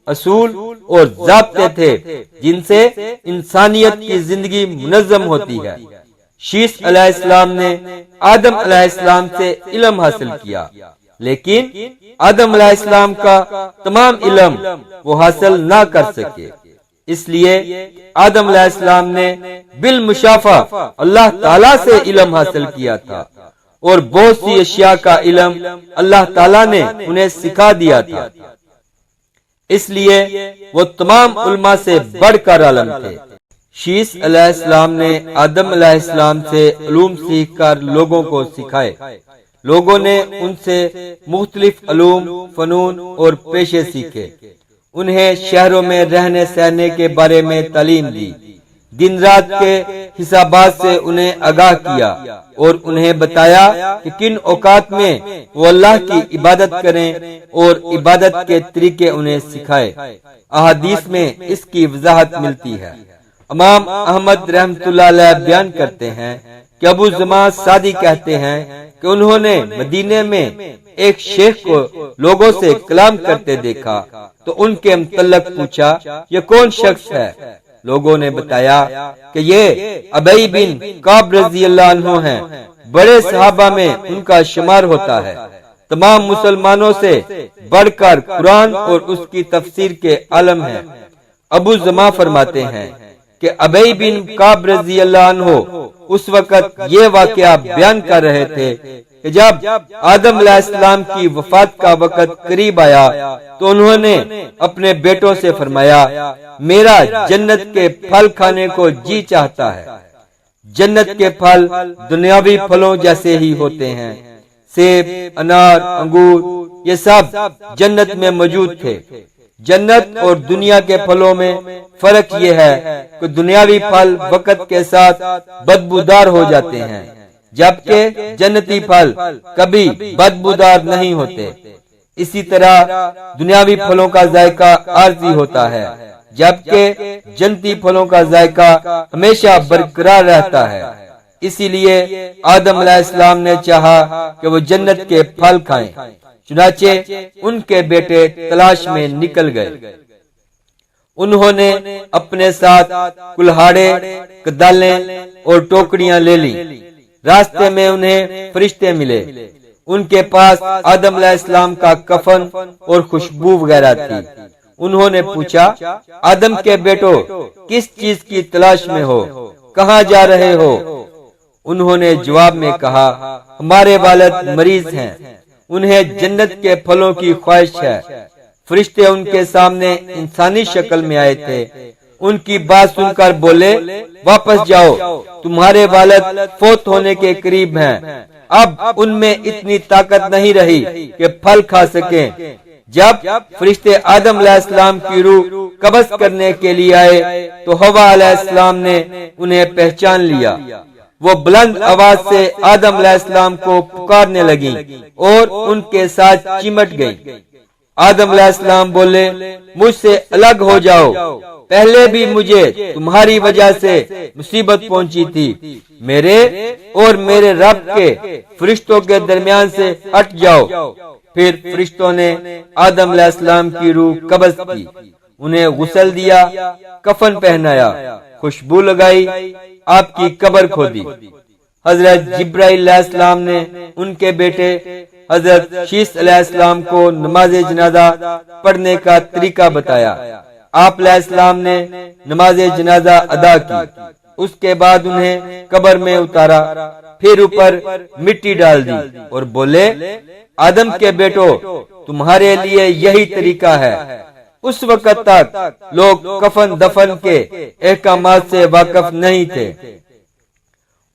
اصول اور ضابطے تھے جن سے انسانیت کی زندگی منظم ہوتی ہے۔ شیش علیہ السلام نے آدم علیہ السلام سے علم حاصل کیا، لیکن آدم علیہ السلام کا تمام علم وہ حاصل نہ کر سکے، اس لیے آدم علیہ السلام نے بالمشافہ اللہ تعالیٰ سے علم حاصل کیا تھا، اور بہت سی اشیاء کا علم اللہ تعالیٰ نے انہیں سکھا دیا تھا۔ اس لیے وہ تمام علماء سے بڑھ کر عالم تھے۔ شیش علیہ السلام نے آدم علیہ السلام سے علوم سیکھ کر لوگوں کو سکھائے۔ لوگوں نے ان سے مختلف علوم، فنون اور پیشے سیکھے۔ انہیں شہروں میں رہنے سہنے کے بارے میں تعلیم دی۔ دن رات کے حسابات سے انہیں آگاہ کیا اور انہیں بتایا کہ کن اوقات میں وہ اللہ کی عبادت کریں اور عبادت کے طریقے انہیں سکھائے۔ احادیث میں اس کی وضاحت ملتی ہے۔ امام احمد رحمۃ اللہ علیہ بیان کرتے ہیں کہ ابو زماں سعدی کہتے ہیں کہ انہوں نے مدینے میں ایک شیخ کو لوگوں سے کلام کرتے دیکھا تو ان کے متعلق پوچھا یہ کون شخص ہے؟ لوگوں نے بتایا کہ یہ ابی بن کعب رضی اللہ عنہ ہیں، بڑے صحابہ میں ان کا شمار ہوتا ہے، تمام مسلمانوں سے بڑھ کر قرآن اور اس کی تفسیر کے عالم ہیں۔ ابو زماں فرماتے ہیں کہ ابی بن کعب رضی اللہ عنہ اس وقت یہ واقعہ بیان کر رہے تھے کہ جب آدم علیہ السلام کی وفات کا وقت قریب آیا تو انہوں نے اپنے بیٹوں سے فرمایا میرا جنت کے پھل کھانے کو جی چاہتا ہے۔ جنت کے پھل دنیاوی پھلوں جیسے ہی ہوتے ہیں، سیب، انار، انگور، یہ سب جنت میں موجود تھے۔ جنت اور دنیا کے پھلوں میں فرق یہ ہے کہ دنیاوی پھل وقت کے ساتھ بدبودار ہو جاتے ہیں، جبکہ جنتی پھل کبھی بدبودار نہیں ہوتے۔ اسی طرح دنیاوی پھلوں کا ذائقہ عارضی ہوتا ہے، جبکہ جنتی پھلوں کا ذائقہ ہمیشہ برقرار رہتا ہے۔ اسی لیے آدم علیہ السلام نے چاہا کہ وہ جنت کے پھل کھائیں، چنانچہ ان کے بیٹے تلاش میں نکل گئے۔ انہوں نے اپنے ساتھ کلہاڑے، کدالیں اور ٹوکریاں لے لی۔ راستے میں انہیں فرشتے ملے، ان کے پاس آدم علیہ السلام کا کفن اور خوشبو وغیرہ تھی۔ انہوں نے پوچھا آدم کے بیٹو کس چیز کی تلاش میں ہو، کہاں جا رہے ہو؟ انہوں نے جواب میں کہا ہمارے والد مریض ہیں، انہیں جنت کے پھلوں کی خواہش ہے۔ فرشتے ان کے سامنے انسانی شکل میں آئے تھے، ان کی بات سن کر بولے واپس جاؤ، تمہارے والد فوت ہونے کے قریب ہیں، اب ان میں اتنی طاقت نہیں رہی کہ پھل کھا سکیں۔ جب فرشتے آدم علیہ السلام کی روح قبض کرنے کے لیے آئے تو حوا علیہ السلام نے انہیں پہچان لیا۔ وہ بلند آواز سے آدم علیہ السلام کو پکارنے لگیں اور ان کے ساتھ چمٹ گئی۔ آدم علیہ السلام بولے مجھ سے الگ ہو جاؤ، پہلے بھی مجھے تمہاری وجہ سے مصیبت پہنچی تھی، میرے اور میرے رب کے فرشتوں کے درمیان سے ہٹ جاؤ۔ پھر فرشتوں نے آدم علیہ السلام کی روح قبض کی، انہیں غسل دیا، کفن پہنایا، خوشبو لگائی، آپ کی قبر کھودی۔ حضرت جبرائیل علیہ السلام نے ان کے بیٹے حضرت شیس علیہ السلام کو نماز جنازہ پڑھنے کا طریقہ بتایا۔ آپ علیہ السلام نے نماز جنازہ ادا کی، اس کے بعد انہیں قبر میں اتارا، پھر اوپر مٹی ڈال دی اور بولے آدم کے بیٹو تمہارے لیے یہی طریقہ ہے۔ اس وقت تک لوگ کفن دفن کے احکامات سے واقف نہیں تھے،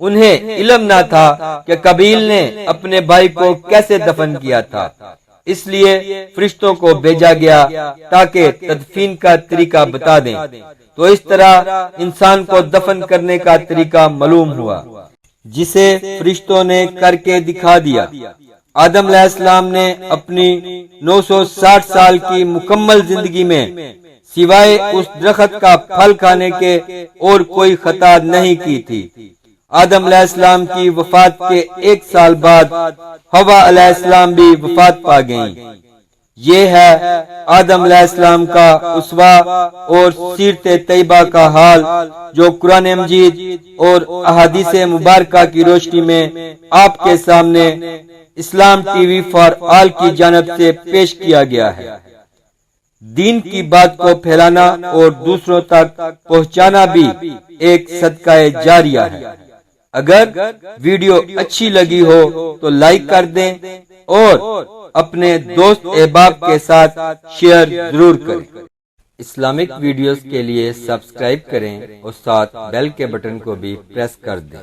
انہیں علم نہ تھا کہ قابیل نے اپنے بھائی کو کیسے دفن کیا تھا، اس لیے فرشتوں کو بھیجا گیا تاکہ تدفین کا طریقہ بتا دیں، تو اس طرح انسان کو دفن کرنے کا طریقہ معلوم ہوا، جسے فرشتوں نے کر کے دکھا دیا۔ آدم علیہ السلام نے اپنی 960 سال کی مکمل زندگی میں سوائے اس درخت کا پھل کھانے کے اور کوئی خطا نہیں کی تھی۔ آدم علیہ السلام کی وفات کے 1 سال بعد حوا علیہ السلام بھی وفات پا گئیں۔ یہ ہے آدم علیہ السلام کا اسوہ اور سیرت طیبہ کا حال، جو قرآن مجید اور احادیث مبارکہ کی روشنی میں آپ کے سامنے اسلام ٹی وی فار آل کی جانب سے پیش کیا گیا ہے۔ دین کی بات کو پھیلانا اور دوسروں تک پہنچانا بھی ایک صدقہ جاریہ ہے۔ اگر ویڈیو اچھی لگی ہو تو لائک کر دیں اور اپنے دوست احباب کے ساتھ شیئر ضرور کریں۔ اسلامک ویڈیوز کے لیے سبسکرائب کریں اور ساتھ بیل کے بٹن کو بھی پریس کر دیں۔